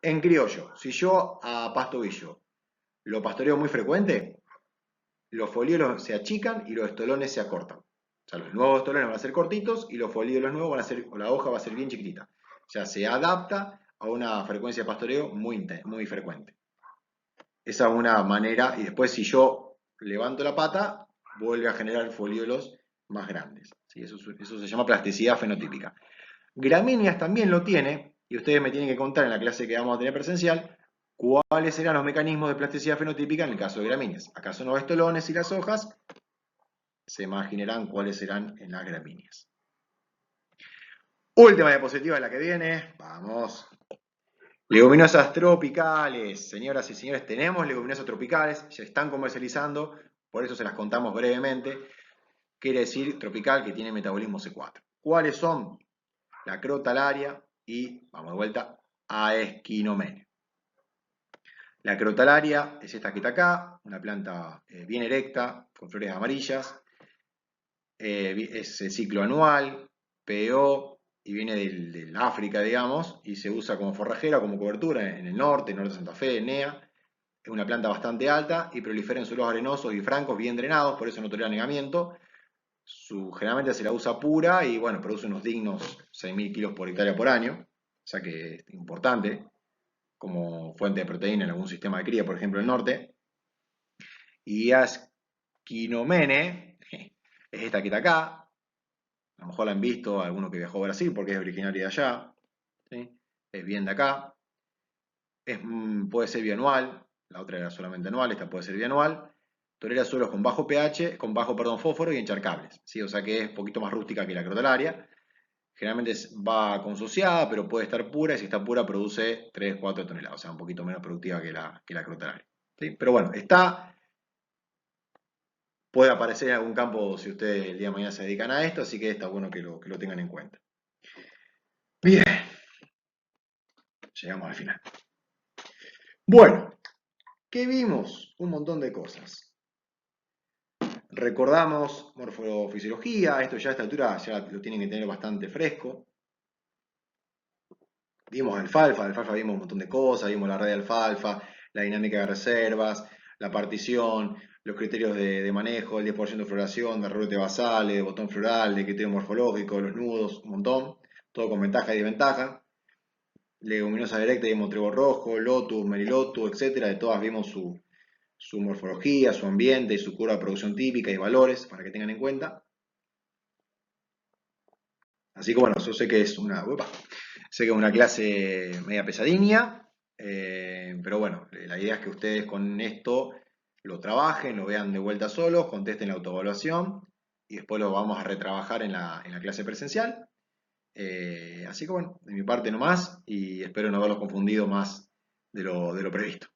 En criollo, si yo a pastobillo lo pastoreo muy frecuente, los foliolos se achican y los estolones se acortan. O sea, los nuevos estolones van a ser cortitos y los foliolos nuevos van a ser, o la hoja va a ser bien chiquitita. O sea, se adapta a una frecuencia de pastoreo muy frecuente. Esa es una manera, y después si yo levanto la pata, vuelve a generar foliolos más grandes. ¿Sí? Eso se llama plasticidad fenotípica. Gramíneas también lo tiene, y ustedes me tienen que contar en la clase que vamos a tener presencial, cuáles serán los mecanismos de plasticidad fenotípica en el caso de gramíneas. Acá son los estolones y las hojas, se imaginarán cuáles serán en las gramíneas. Última diapositiva, la que viene, vamos. Leguminosas tropicales, señoras y señores, tenemos leguminosas tropicales, se están comercializando, por eso se las contamos brevemente. Quiere decir tropical que tiene metabolismo C4. ¿Cuáles son? La crotalaria y, vamos de vuelta, Aeschynomene. La crotalaria es esta que está acá, una planta bien erecta, con flores amarillas, es ciclo anual, PO, y viene del África, digamos, y se usa como forrajera, como cobertura en el norte de Santa Fe, NEA. Es una planta bastante alta y prolifera en suelos arenosos y francos, bien drenados, por eso no tolera anegamiento. Generalmente se la usa pura y bueno, produce unos dignos 6.000 kilos por hectárea por año, o sea que es importante como fuente de proteína en algún sistema de cría, por ejemplo, en el norte. Y Aeschynomene es esta que está acá, a lo mejor la han visto alguno que viajó a Brasil porque es originaria de allá, ¿sí? Es bien de acá, puede ser bianual, la otra era solamente anual, esta puede ser bianual, tolera suelos con bajo pH, con bajo, fósforo y encharcables, ¿sí? O sea que es un poquito más rústica que la crotalaria. Generalmente va consociada, pero puede estar pura, y si está pura produce 3-4 toneladas, o sea, un poquito menos productiva que la crotalaria, ¿sí? Pero bueno, puede aparecer en algún campo si ustedes el día de mañana se dedican a esto, así que está bueno que lo tengan en cuenta. Bien, llegamos al final. Bueno, ¿qué vimos? Un montón de cosas. Recordamos morfofisiología, esto ya a esta altura ya lo tienen que tener bastante fresco. Vimos alfalfa vimos un montón de cosas, vimos la red de alfalfa, la dinámica de reservas, la partición, los criterios de manejo, el 10% de floración, de rebrote basal, de botón floral, de criterio morfológico, los nudos, un montón, todo con ventaja y desventaja. Leguminosa directa, vimos trigo rojo, lotus, merilotus, etcétera, de todas vimos su morfología, su ambiente y su curva de producción típica y valores para que tengan en cuenta. Así que bueno, yo sé que es una clase media pesadilla, pero bueno, la idea es que ustedes con esto lo trabajen, lo vean de vuelta solos, contesten la autoevaluación y después lo vamos a retrabajar en la clase presencial. Así que bueno, de mi parte no más y espero no haberlos confundido más de lo previsto.